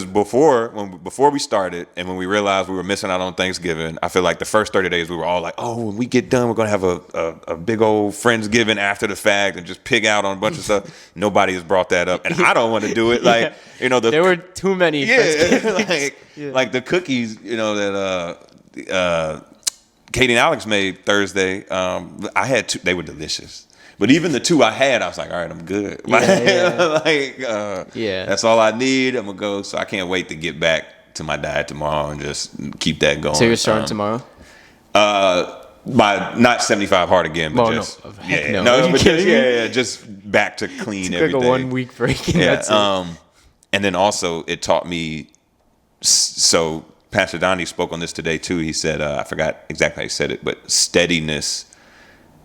S1: before we started and when we realized we were missing out on Thanksgiving, I feel like the first 30 days we were all like, oh, when we get done, we're gonna have a big old Friendsgiving after the fact and just pig out on a bunch of stuff. Nobody has brought that up, and I don't want to do it. Like there
S2: were too many.
S1: Like the cookies, that Katie and Alex made Thursday. I had 2. They were delicious. But even the 2 I had, I was like, all right, I'm good. That's all I need. I'm going to go. So I can't wait to get back to my diet tomorrow and just keep that going.
S2: So you're starting tomorrow?
S1: By not 75 hard again, but just
S2: no. But
S1: just back to clean
S2: it's
S1: everything.
S2: Like a 1 week break. And that's it.
S1: And then also it taught me. So Pastor Donnie spoke on this today too. He said, I forgot exactly how he said it, but steadiness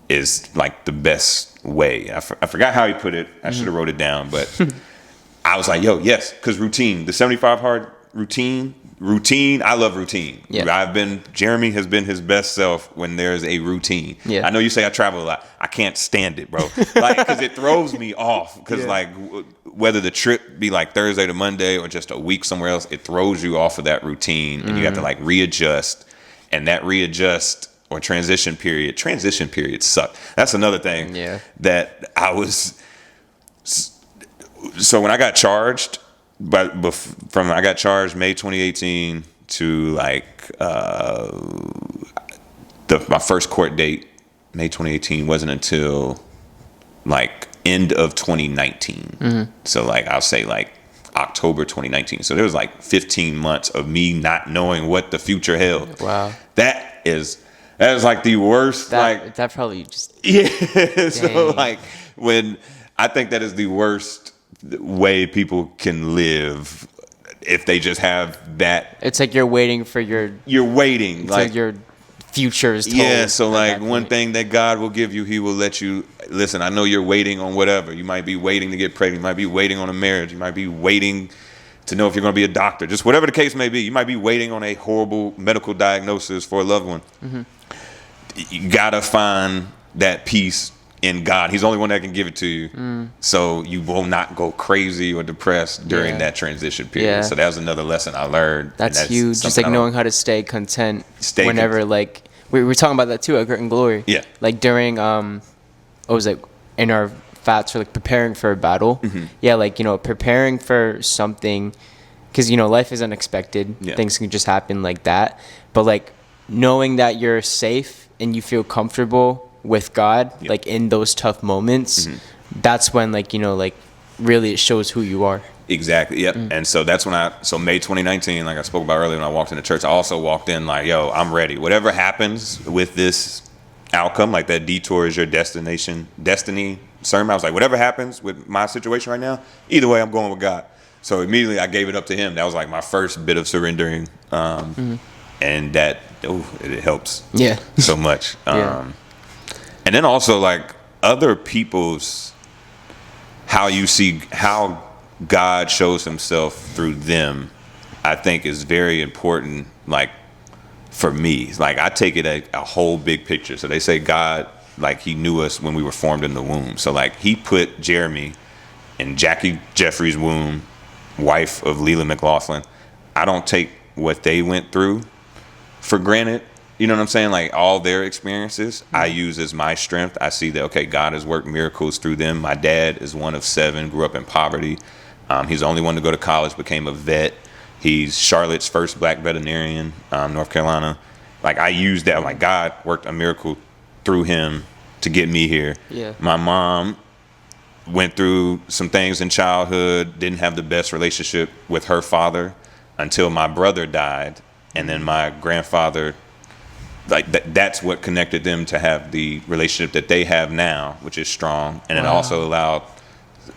S1: is like the best way. I forgot how he put it. I should have wrote it down, but I was like, yo, yes, because routine, the 75 hard routine. I love routine. Yeah. Jeremy has been his best self when there's a routine. Yeah. I know you say I travel a lot. I can't stand it, bro. Like, because it throws me off. Because like whether the trip be like Thursday to Monday or just a week somewhere else, it throws you off of that routine and you have to like readjust. And that readjust or transition periods suck. That's another thing that I was. So when I got charged, I got charged May 2018 to like my first court date, May 2018, wasn't until like end of 2019. So like I'll say like October 2019. So there was like 15 months of me not knowing what the future held. Wow. That is like the worst.
S2: That probably just
S1: So like when I think that is the worst way people can live if they just have that.
S2: It's like you're waiting for
S1: You're waiting, like
S2: your future is told.
S1: yeah. So like
S2: that
S1: one
S2: point.
S1: thing that God will give you, He will let you listen. I know you're waiting on whatever. You might be waiting to get pregnant. You might be waiting on a marriage. You might be waiting to know if you're going to be a doctor. Just whatever the case may be. You might be waiting on a horrible medical diagnosis for a loved one.
S2: Mm-hmm.
S1: You gotta find that peace in God. He's the only one that can give it to you. So you will not go crazy or depressed during that transition period.
S2: Yeah.
S1: So that was another lesson I learned.
S2: That's huge. Just like knowing how to stay content whenever like we were talking about that too at Grit and Glory.
S1: Yeah.
S2: Like during what was it in our fats for like preparing for a battle.
S1: Mm-hmm.
S2: Yeah, like preparing for something, because life is unexpected.
S1: Yeah.
S2: Things can just happen like that. But like knowing that you're safe and you feel comfortable with God, like in those tough moments, that's when like really it shows who you are.
S1: Exactly. Yep. And so that's when so May 2019, like I spoke about earlier when I walked into church, I also walked in like, yo, I'm ready. Whatever happens with this outcome, like that detour is your destiny sermon. I was like, whatever happens with my situation right now, either way, I'm going with God. So immediately I gave it up to Him. That was like my first bit of surrendering. And that, it helps so much. And then also like other people's, how God shows Himself through them, I think is very important. Like for me, like I take it a whole big picture. So they say God, like He knew us when we were formed in the womb. So like He put Jeremy in Jackie Jeffrey's womb, wife of Leland McLaughlin. I don't take what they went through for granted. You know what I'm saying? Like all their experiences, I use as my strength. I see that, okay, God has worked miracles through them. My dad is one of 7, grew up in poverty. He's the only one to go to college, became a vet. He's Charlotte's first black veterinarian, North Carolina. Like I use that, like God worked a miracle through him to get me here.
S2: Yeah.
S1: My mom went through some things in childhood, didn't have the best relationship with her father until my brother died. And then my grandfather, like that's what connected them to have the relationship that they have now, which is strong. And it also allowed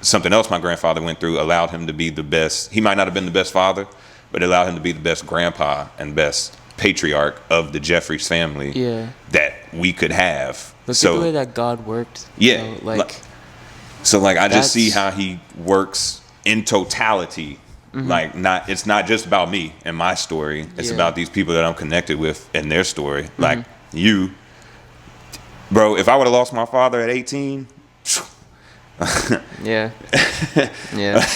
S1: something else my grandfather went through, allowed him to be the best. He might not have been the best father, but it allowed him to be the best grandpa and best patriarch of the Jeffries family that we could have.
S2: Look
S1: So
S2: at the way that God worked.
S1: yeah, so like I just see how He works in totality. Like it's not just about me and my story. It's about these people that I'm connected with and their story. Like you, bro, if I would have lost my father at 18,
S2: Yeah.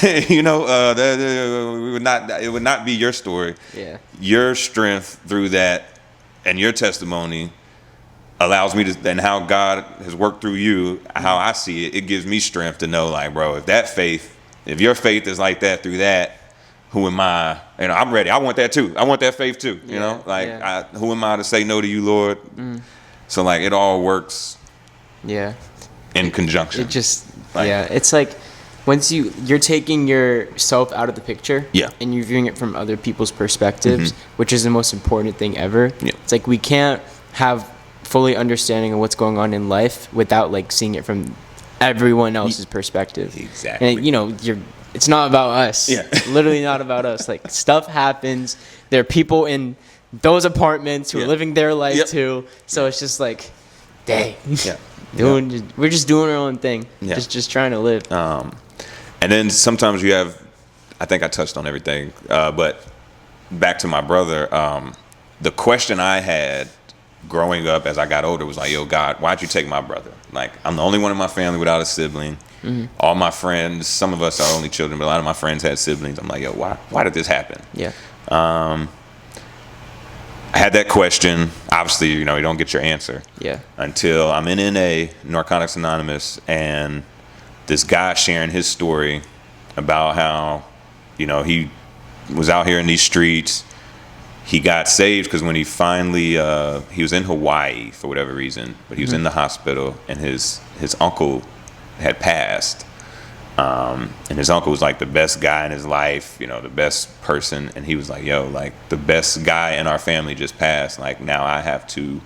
S1: it would not be your story.
S2: Yeah.
S1: Your strength through that and your testimony allows me to, and how God has worked through you, how I see it, it gives me strength to know, like, bro, if your faith is like that through that, who am I? I'm ready. I want that too. I want that faith too. Who am I to say no to you, Lord? So like it all works.
S2: Yeah.
S1: In conjunction.
S2: It just it's like once you're taking yourself out of the picture, and you're viewing it from other people's perspectives, which is the most important thing ever. Yeah. It's like we can't have fully understanding of what's going on in life without like seeing it from everyone else's perspective.
S1: Exactly.
S2: And it's not about us. Yeah. Literally not about us. Like stuff happens. There are people in those apartments who are living their life too. So it's just like, dang. Yeah. We're just doing our own thing. Yeah. Just trying to live.
S1: And then sometimes you have, I think I touched on everything, but back to my brother, the question I had growing up as I got older was like, yo, God, why'd you take my brother? Like, I'm the only one in my family without a sibling. All my friends, some of us are only children, but a lot of my friends had siblings. I'm like, yo, why did this happen? Yeah. I had that question. Obviously, you don't get your answer. Yeah. Until I'm in NA, Narcotics Anonymous, and this guy sharing his story about how, he was out here in these streets. He got saved because when he finally, he was in Hawaii for whatever reason, but he was in the hospital, and his uncle had passed. And his uncle was like the best guy in his life, the best person. And he was like, yo, like the best guy in our family just passed. Like now I have to,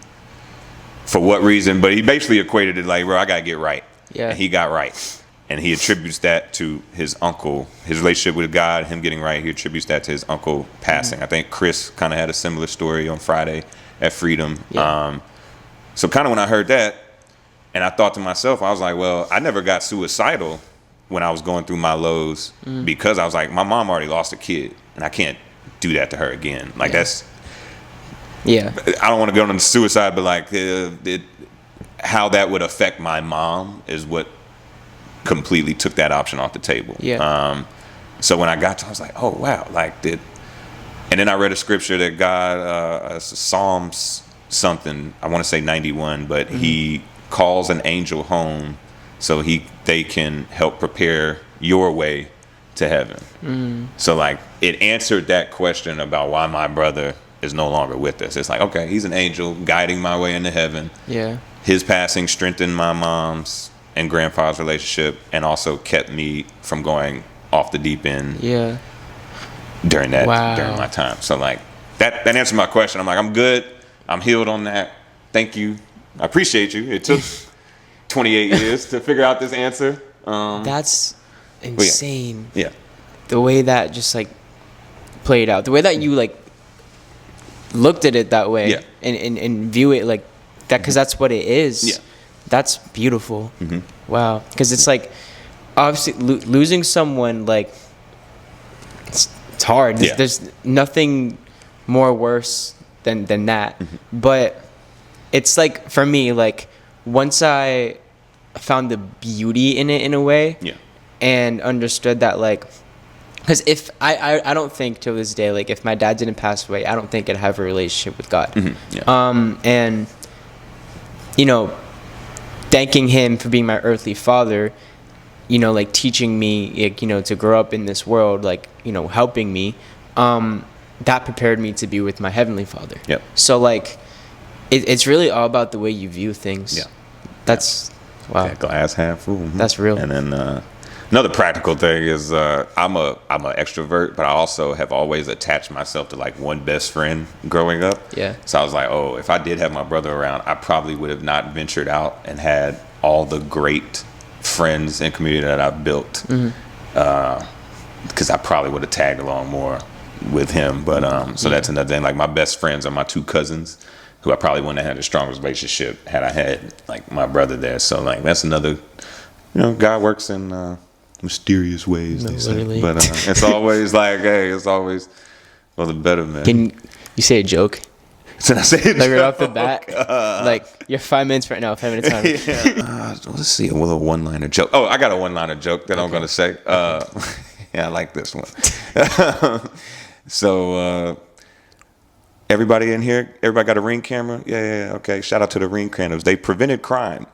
S1: for what reason? But he basically equated it like, bro, I got to get right. Yeah. And he got right. And he attributes that to his uncle, his relationship with God, him getting right. He attributes that to his uncle passing. I think Chris kind of had a similar story on Friday at Freedom.
S2: Yeah.
S1: So kind of when I heard that, and I thought to myself, I was like, well, I never got suicidal when I was going through my lows because I was like, my mom already lost a kid, and I can't do that to her again. Like that's, I don't want to go into suicide, but like how that would affect my mom is what completely took that option off the table. So when I got to, I was like, oh wow, and then I read a scripture that God, Psalms something, I want to say 91, but he calls an angel home so they can help prepare your way to heaven. So like it answered that question about why my brother is no longer with us. It's like, okay, he's an angel guiding my way into heaven. His passing strengthened my mom's and grandfather's relationship, and also kept me from going off the deep end during my time. So like that answered my question. I'm like, I'm good, I'm healed on that. Thank you, I appreciate you. It took 28 years to figure out this answer.
S2: That's insane.
S1: Yeah.
S2: The way that just like played out, the way that you like looked at it that way, and view it like that, because that's what it is. That's beautiful. Wow. Because it's like, obviously, losing someone, like, it's hard. There's nothing more worse than that. But it's like, for me, like, once I found the beauty in it in a way, and understood that, like, because if I don't think till this day, like, if my dad didn't pass away, I don't think I'd have a relationship with God. And, you know, thanking him for being my earthly father, you know, like teaching me, like, you know, to grow up in this world, like, you know, helping me, that prepared me to be with my heavenly father. So like, it's really all about the way you view things. That's wow.
S1: Glass half full.
S2: That's real.
S1: And then another practical thing is I'm an extrovert, but I also have always attached myself to like one best friend growing up. So I was like, oh, if I did have my brother around, I probably would have not ventured out and had all the great friends and community that I've built. Because I probably would have tagged along more with him. But so that's another thing. Like my best friends are my two cousins, who I probably wouldn't have had the strongest relationship had I had like my brother there. So like that's another, you know, God works in mysterious ways, they say. But it's always like, hey, it's always for the better, man.
S2: Can you say a joke?
S1: Should I say a
S2: like
S1: joke?
S2: Right off the bat? Like, you're 5 minutes right now, 5 minutes time.
S1: Let's see, a one-liner joke. Oh, I got a one-liner joke that I'm going to say. Yeah, I like this one. So, everybody in here, everybody got a Ring camera? Yeah, okay. Shout out to the Ring cameras. They prevented crime,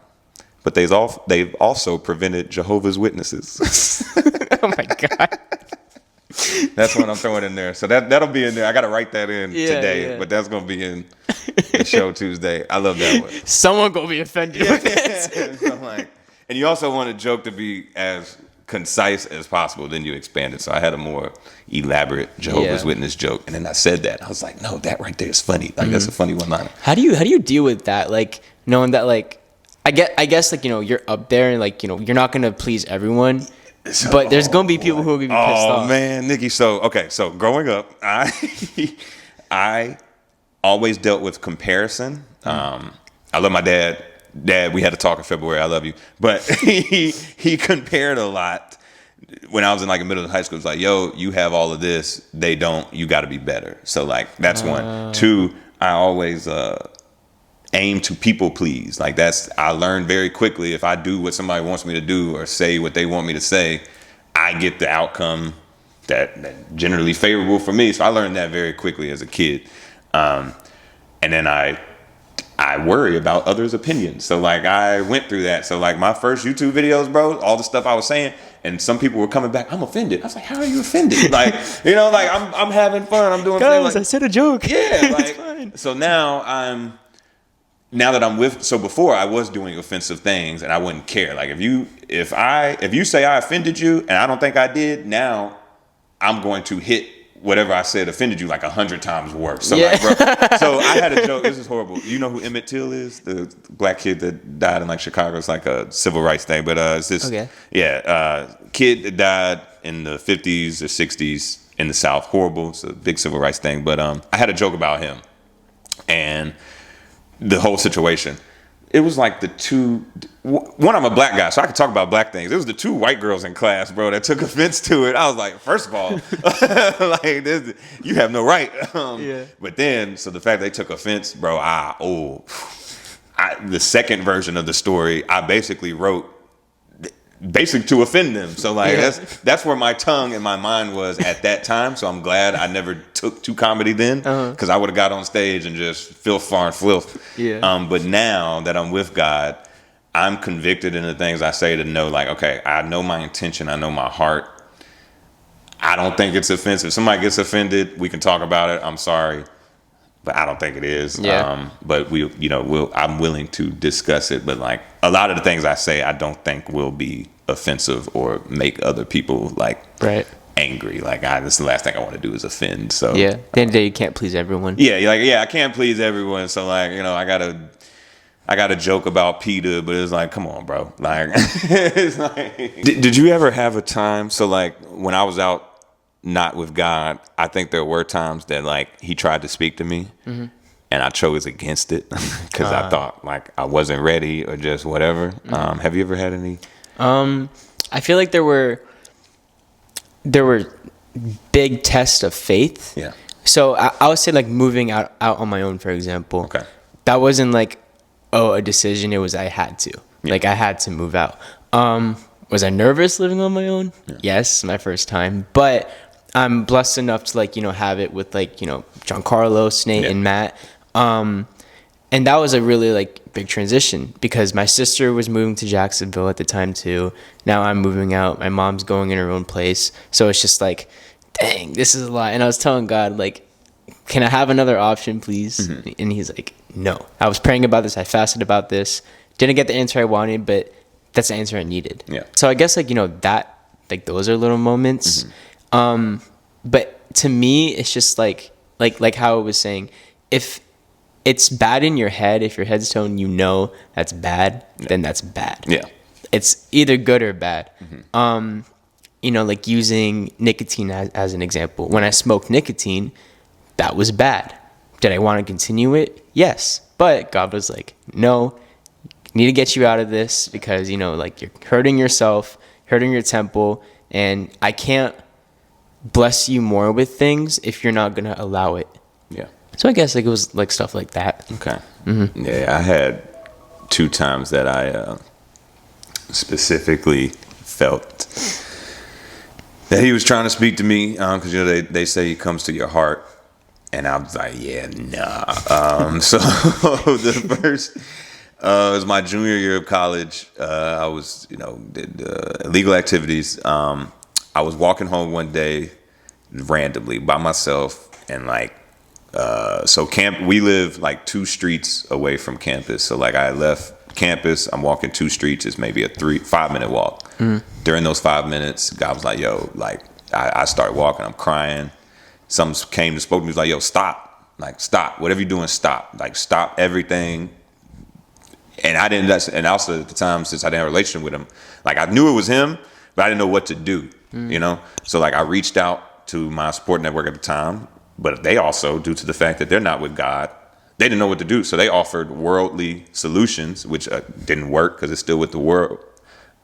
S1: but they've also prevented Jehovah's Witnesses.
S2: Oh my God.
S1: That's what I'm throwing in there. So that'll be in there. I got to write that in today, but that's going to be in the show Tuesday. I love that one.
S2: Someone going to be offended with this.
S1: So like, and you also want a joke to be as concise as possible, then you expand it. So I had a more elaborate Jehovah's Witness joke, and then I said that. I was like, no, that right there is funny. Like that's a funny one-liner.
S2: How do you deal with that? Like knowing that, like, I guess like, you know, you're up there and like, you know, you're not going to please everyone. But there's going to be people who are going to be pissed off. Oh, man,
S1: Nikki. So growing up, I always dealt with comparison. I love my dad. Dad, we had a talk in February. I love you. But he compared a lot when I was in like the middle of high school. It's like, yo, you have all of this. They don't. You got to be better. So like that's one. Two, I always aim to people please. Like I learned very quickly, if I do what somebody wants me to do or say what they want me to say, I get the outcome that generally favorable for me. So I learned that very quickly as a kid. And then I worry about others' opinions. So like I went through that. So like my first YouTube videos, bro, all the stuff I was saying, and some people were coming back, I'm offended. I was like, how are you offended? Like, you know, like I'm having fun. I'm doing
S2: guys,
S1: like,
S2: I said a joke.
S1: Yeah, like, it's fine. So now that I'm with, so before I was doing offensive things and I wouldn't care. Like if you say I offended you and I don't think I did, now I'm going to hit whatever I said offended you like 100 times worse. So
S2: Yeah.
S1: like, bro, so I had a joke. This is horrible. You know who Emmett Till is? The black kid that died in like Chicago. It's like a civil rights thing. But it's this kid that died in the 50s or 60s in the South. Horrible. It's a big civil rights thing. But I had a joke about him and the whole situation. It was like one, I'm a black guy, so I could talk about black things. It was the two white girls in class, bro, that took offense to it. I was like, first of all, like, you have no right. But then, so the fact they took offense, bro, the second version of the story, I basically wrote to offend them. So like that's where my tongue and my mind was at that time. So I'm glad I never took to comedy then, because I would have got on stage and just filth and filth. But now that I'm with God, I'm convicted in the things I say to know, like, okay, I know my intention, I know my heart. I don't think it's offensive. If somebody gets offended, we can talk about it. I'm sorry, but I don't think it is. But I'm willing to discuss it. But like a lot of the things I say, I don't think will be offensive or make other people like angry. Like, this is the last thing I want to do is offend. So
S2: at the end of the day, you can't please everyone.
S1: I can't please everyone. So like, I gotta joke about Peter, but it's like, come on, bro. Like, it's like, did you ever have a time? So like, when I was out not with God, I think there were times that like he tried to speak to me, and I chose against it because I thought like I wasn't ready or just whatever. Have you ever had any?
S2: I feel like there were big tests of faith. Yeah. So I would say like moving out on my own, for example.
S1: Okay.
S2: That wasn't like a decision. It was I had to. Like I had to move out. Was I nervous living on my own? Yeah. Yes, my first time, but I'm blessed enough to like, have it with like, John Carlos, Nate, and Matt. And that was a really like big transition because my sister was moving to Jacksonville at the time too. Now I'm moving out. My mom's going in her own place. So it's just like, dang, this is a lot. And I was telling God, like, can I have another option, please? And he's like, no. I was praying about this. I fasted about this. Didn't get the answer I wanted, but that's the answer I needed. Yeah. So I guess like, that, like those are little moments. But to me, it's just like how I was saying, if it's bad in your head, if your head's telling that's bad, then that's bad. Yeah. It's either good or bad. Like using nicotine as an example. When I smoked nicotine, that was bad. Did I want to continue it? Yes. But God was like, no, I need to get you out of this because, like you're hurting yourself, hurting your temple, and I can't bless you more with things if you're not going to allow it. Yeah. So I guess like it was like stuff like that. Okay. Yeah, I had 2 times that I specifically felt that he was trying to speak to me because they say he comes to your heart, and I was like, yeah, nah. So the first it was my junior year of college. I was did illegal activities. I was walking home one day randomly by myself, and like. So we live like 2 streets away from campus. So like I left campus, I'm walking 2 streets. It's maybe a 5-minute walk. During those 5 minutes, God was like, yo, like I started walking, I'm crying. Something came and spoke to me, was like, yo, stop. Like, stop. Whatever you're doing, stop. Like, stop everything. And and also at the time, since I didn't have a relationship with him, like I knew it was him, but I didn't know what to do, So like I reached out to my support network at the time. But they also, due to the fact that they're not with God, they didn't know what to do. So they offered worldly solutions, which didn't work because it's still with the world.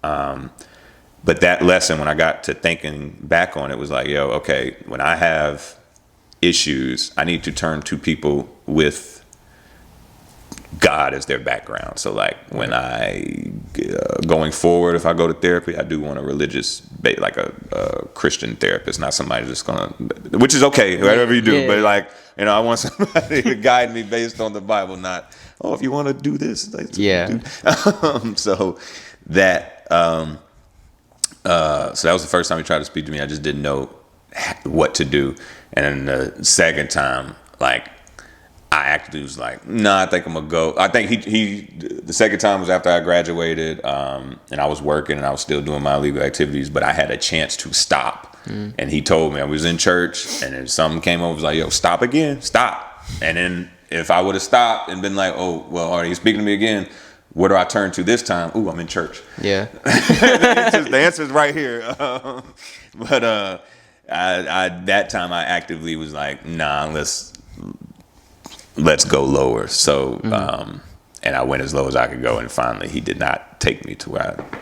S2: But that lesson, when I got to thinking back on it, was like, yo, okay, when I have issues, I need to turn to people with God as their background. So like when I going forward, if I go to therapy, I do want a religious, like a Christian therapist, not somebody just gonna, which is okay, whatever you do. But like, I want somebody to guide me based on the Bible, not, if you want to do this. Like, so that, so that was the first time he tried to speak to me. I just didn't know what to do. And then the second time, like, I actually was like, I think I'm gonna go. I think the second time was after I graduated, and I was working and I was still doing my illegal activities, but I had a chance to stop
S1: And he told me, I was in church, and then something came over, was like, yo, stop again, stop. And then if I would have stopped and been like, oh, well, are you speaking to me again? Where do I turn to this time? Ooh, I'm in church.
S2: Yeah.
S1: The answer's right here. But that time I actively was like, nah, let's go lower. So, and I went as low as I could go, and finally he did not take me to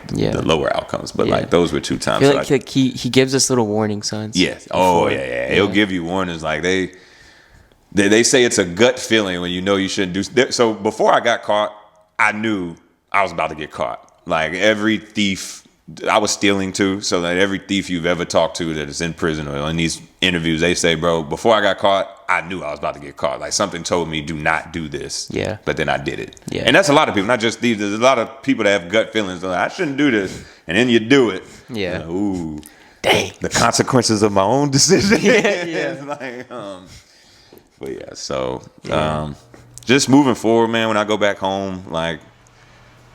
S1: the lower outcomes. But like those were 2 times.
S2: I feel like he gives us little warning signs.
S1: Yes. Oh yeah. He'll give you warnings. Like they say it's a gut feeling when you know you shouldn't do. So before I got caught, I knew I was about to get caught. Like every thief, I was stealing too. So that every thief you've ever talked to that is in prison or in these interviews, they say, bro, before I got caught, I knew I was about to get caught. Like something told me, do not do this. Yeah. But then I did it. Yeah. And that's a lot of people, not just thieves. There's a lot of people that have gut feelings. Like, I shouldn't do this. And then you do it. Yeah. Like, ooh. Dang. The consequences of my own decision. It's like, but yeah, so just moving forward, man, when I go back home, like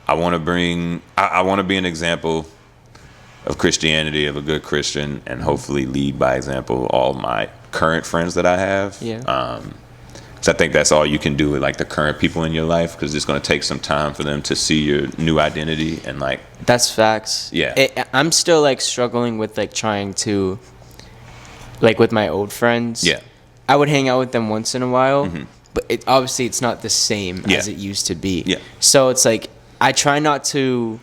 S1: I want to be an example of Christianity, of a good Christian, and hopefully lead by example all my current friends that I have. Yeah. Because I think that's all you can do with like the current people in your life, because it's going to take some time for them to see your new identity and like.
S2: That's facts. Yeah. I'm still like struggling with like trying to, like with my old friends. Yeah. I would hang out with them once in a while, but obviously it's not the same as it used to be. Yeah. So it's like I try not to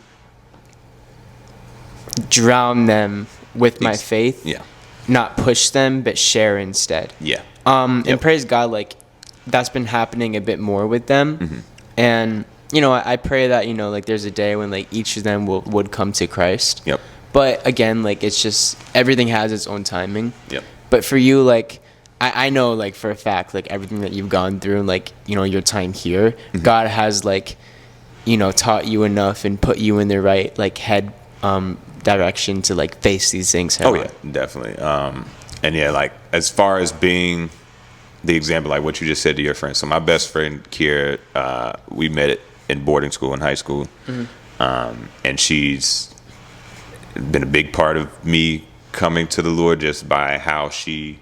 S2: drown them with my faith. Yeah. Not push them, but share instead. Yeah. And praise God, like that's been happening a bit more with them. And you know, I pray that, you know, like there's a day when like each of them would come to Christ. Yep. But again, like it's just everything has its own timing. Yep. But for you, like I know like for a fact, like everything that you've gone through, like, you know, your time here, God has like, you know, taught you enough and put you in the right like head direction to like face these things head on.
S1: Yeah, definitely. And yeah, like as far as being the example, like what you just said to your friend. So my best friend Kiera, we met in boarding school in high school, and she's been a big part of me coming to the Lord just by how she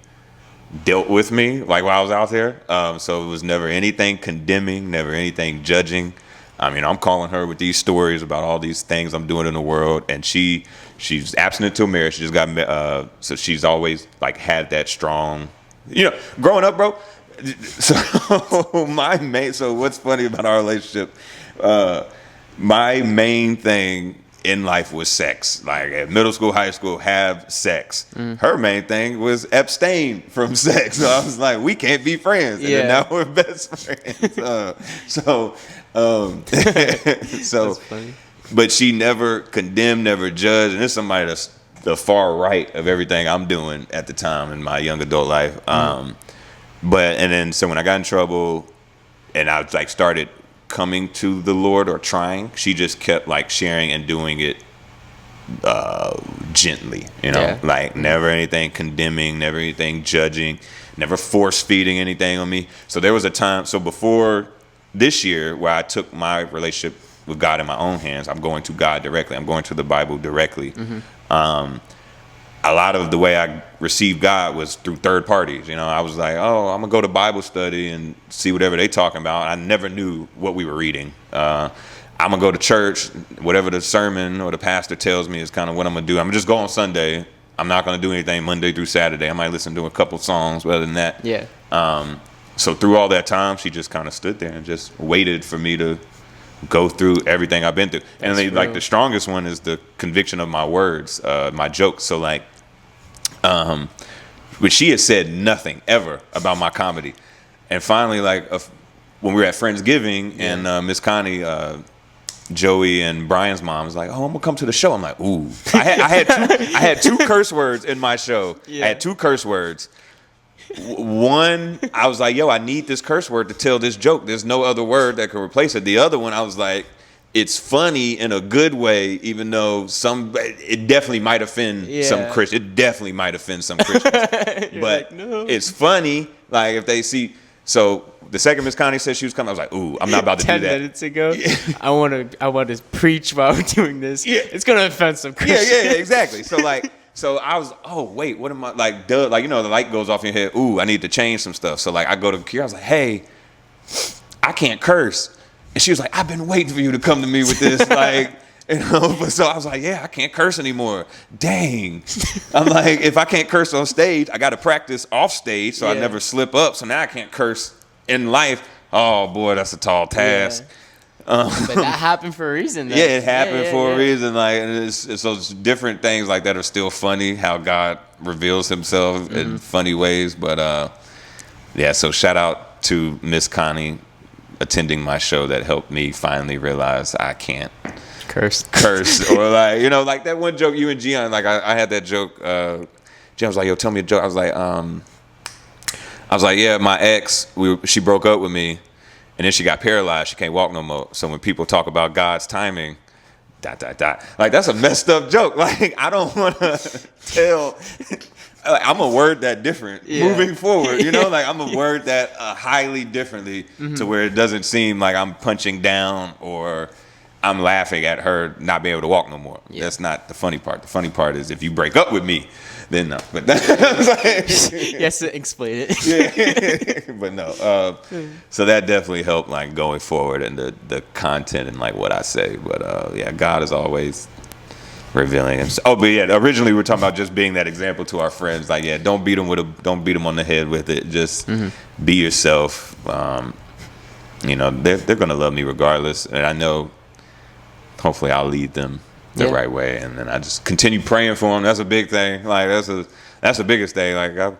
S1: dealt with me like while I was out there. So it was never anything condemning, never anything judging. I mean, I'm calling her with these stories about all these things I'm doing in the world, and she's abstinent till marriage. She just got so she's always like had that strong, you know, growing up, bro. So so what's funny about our relationship? My main thing in life was sex. Like at middle school, high school, have sex. Her main thing was abstain from sex. So I was like, we can't be friends. And then now we're best friends. So that's funny. But she never condemned, never judged. And it's somebody that's the far right of everything I'm doing at the time in my young adult life. So when I got in trouble and I like started coming to the Lord or trying, she just kept like sharing and doing it gently, you know, like never anything condemning, never anything judging, never force feeding anything on me. So there was a time, so before this year where I took my relationship with God in my own hands, I'm going to God directly. I'm going to the Bible directly. A lot of the way I received God was through third parties. You know, I was like, oh, I'm going to go to Bible study and see whatever they talking about. I never knew what we were reading. I'm going to go to church. Whatever the sermon or the pastor tells me is kind of what I'm going to do. I'm going to just go on Sunday. I'm not going to do anything Monday through Saturday. I might listen to a couple songs, but other than that. Yeah. So through all that time, she just kind of stood there and just waited for me to go through everything I've been through. And like the strongest one is the conviction of my words, my jokes. So like, but she has said nothing ever about my comedy. And finally, like when we were at Friendsgiving and Miss Connie, Joey and Brian's mom was like, oh, I'm gonna come to the show. I'm like, ooh. I had two curse words in my show. Yeah. I had 2 curse words. One, I was like, yo, I need this curse word to tell this joke. There's no other word that could replace it. The other one, I was like, it's funny in a good way, even though it definitely might offend some Christians. It definitely might offend some Christians. But like, no. It's funny, like if they see. So the second Miss Connie said she was coming, I was like, ooh, I'm not about to do that.
S2: 10 minutes ago, I want to preach while we're doing this. Yeah. It's gonna offend some Christians.
S1: Yeah, exactly. So like. So I was, oh wait, what am I like? Duh, like, you know, the light goes off in your head. Ooh, I need to change some stuff. So like, I go to Kira. I was like, hey, I can't curse, and she was like, I've been waiting for you to come to me with this, like. You know, but so I was like, yeah, I can't curse anymore. Dang. I'm like, if I can't curse on stage, I got to practice off stage so I never slip up. So now I can't curse in life. Oh, boy, that's a tall task.
S2: But that happened for a reason.
S1: Yeah, it happened for a reason. Like, and it's those different things like that are still funny, how God reveals himself in funny ways. But, yeah, so shout out to Miss Connie attending my show that helped me finally realize I can't curse or like, you know, like that one joke you and Gian, like I had that joke. Gian was like, yo, tell me a joke. I was like, yeah, my ex, she broke up with me, and then she got paralyzed. She can't walk no more. So when people talk about God's timing, ... like that's a messed up joke. Like I don't want to tell. Like, I'm a word that different moving forward. You know, like I'm a word that highly differently to where it doesn't seem like I'm punching down or I'm laughing at her not being able to walk no more. Yeah. That's not the funny part. The funny part is if you break up with me, then no. But that's like,
S2: yes, explain it.
S1: Yeah. But no. So that definitely helped, like going forward and the content and like what I say. But yeah, God is always revealing himself. Oh, but yeah, originally we were talking about just being that example to our friends. Like, yeah, don't beat them on the head with it. Just be yourself. You know, they're gonna love me regardless, and I know. Hopefully I'll lead them the right way, and then I just continue praying for them. That's a big thing. Like that's the biggest thing. Like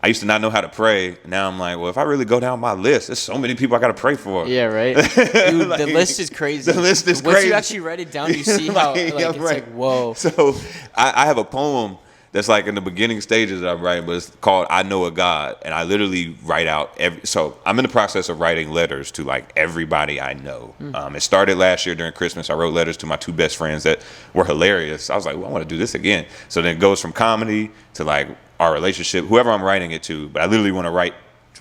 S1: I used to not know how to pray. Now I'm like, well, if I really go down my list, there's so many people I got to pray for.
S2: Yeah, right. Dude, like, the list is crazy.
S1: The list is crazy.
S2: Once you actually write it down, you see how it's like whoa.
S1: So I have a poem that's like in the beginning stages that I'm writing, but it's called I Know a God. And I literally write out so I'm in the process of writing letters to like everybody I know. It started last year during Christmas. I wrote letters to my two best friends that were hilarious. I was like, well, I want to do this again. So then it goes from comedy to like our relationship, whoever I'm writing it to, but I literally want to write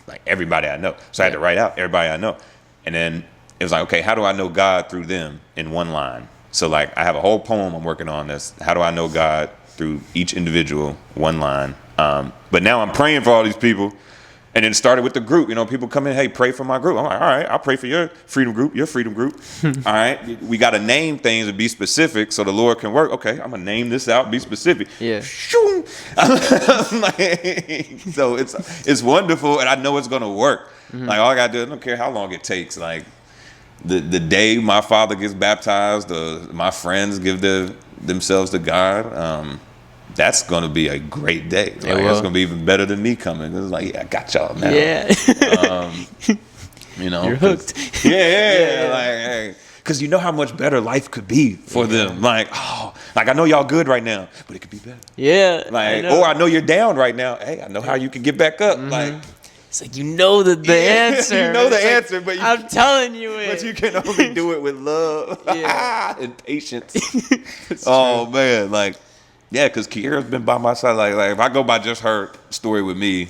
S1: like everybody I know. So I had to write out everybody I know. And then it was like, okay, how do I know God through them in one line? So like I have a whole poem I'm working on that's how do I know God through each individual, one line. But now I'm praying for all these people. And then it started with the group. You know, people come in, hey, pray for my group. I'm like, all right, I'll pray for your freedom group, All right, we got to name things and be specific so the Lord can work. Okay, I'm going to name this out, be specific.
S2: Yeah.
S1: Like, so it's wonderful, and I know it's going to work. Like, all I got to do, I don't care how long it takes. Like, the day my father gets baptized, my friends give themselves to God, that's going to be a great day. Like, it's going to be even better than me coming. It's like, yeah, I got y'all now.
S2: Yeah.
S1: You know,
S2: you're hooked.
S1: Yeah. Like, hey, because you know how much better life could be for them. Like, like I know y'all good right now, but it could be better.
S2: Yeah.
S1: Like, I know you're down right now. Hey, I know how you can get back up. Like,
S2: it's like you know the answer.
S1: You know the answer, but
S2: I'm telling you it.
S1: But you can only do it with love and patience.
S2: Oh
S1: man, like. Yeah, because Kiera's been by my side. Like if I go by just her story with me,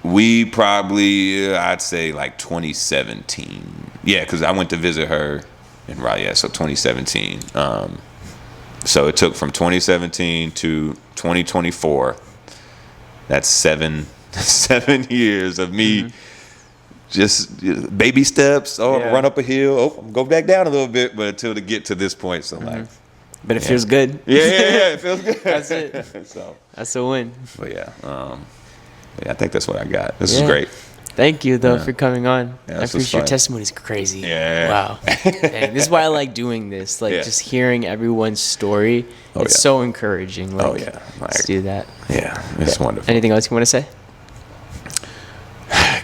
S1: we probably, I'd say like 2017. Yeah, because I went to visit her in Raleigh. Yeah, so 2017. So it took from 2017 to 2024. That's 7 years of me just baby steps. Run up a hill. I'm go back down a little bit, but until to get to this point. So like.
S2: But it feels good.
S1: Yeah, it feels good.
S2: That's it. So that's a win.
S1: But yeah, I think that's what I got. This is great.
S2: Thank you though for coming on.
S1: Yeah,
S2: I appreciate your testimony. Is crazy.
S1: Yeah.
S2: Wow. Dang, this is why I like doing this. Like just hearing everyone's story. It's so encouraging. Like, let's do that.
S1: Yeah, it's wonderful.
S2: Anything else you want to say?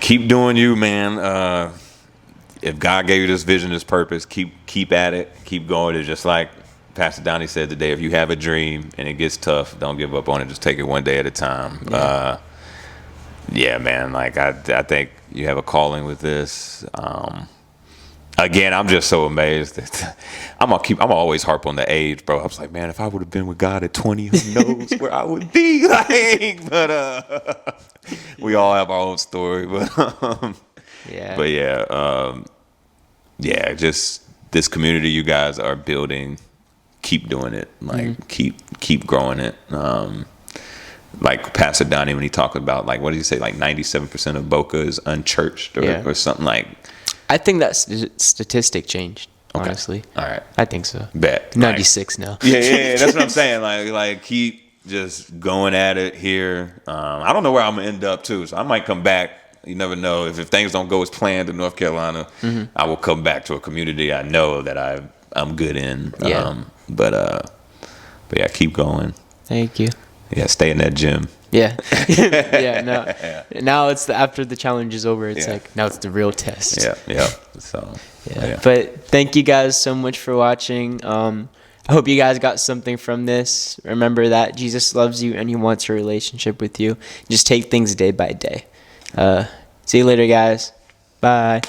S1: Keep doing you, man. If God gave you this vision, this purpose, keep at it. Keep going. It's just like Pastor Donnie said today, if you have a dream and it gets tough, don't give up on it. Just take it one day at a time. Yeah, man. Like I think you have a calling with this. Again, I'm just so amazed that I'm always harp on the age, bro. I was like, man, if I would have been with God at 20, who knows where I would be? Like, but we all have our own story. But just this community you guys are building. keep doing it, like keep growing it. Like Pastor Donnie, when he talked about, like, what did he say, like 97% of Boca is unchurched or something, like.
S2: I think that statistic changed.
S1: Okay.
S2: Honestly,
S1: all right,
S2: I think so.
S1: Bet
S2: 96 now.
S1: Yeah, that's what I'm saying. Like keep just going at it here. I don't know where I'm gonna end up too, so I might come back. You never know. If things don't go as planned in North Carolina, I will come back to a community I know that I'm good in.
S2: Yeah.
S1: But yeah, keep going.
S2: Thank you.
S1: Yeah, stay in that gym.
S2: Yeah. Yeah. No. Yeah. Now it's after the challenge is over. It's like now it's the real test.
S1: Yeah. So.
S2: Yeah. But thank you guys so much for watching. I hope you guys got something from this. Remember that Jesus loves you and he wants a relationship with you. Just take things day by day. See you later, guys. Bye.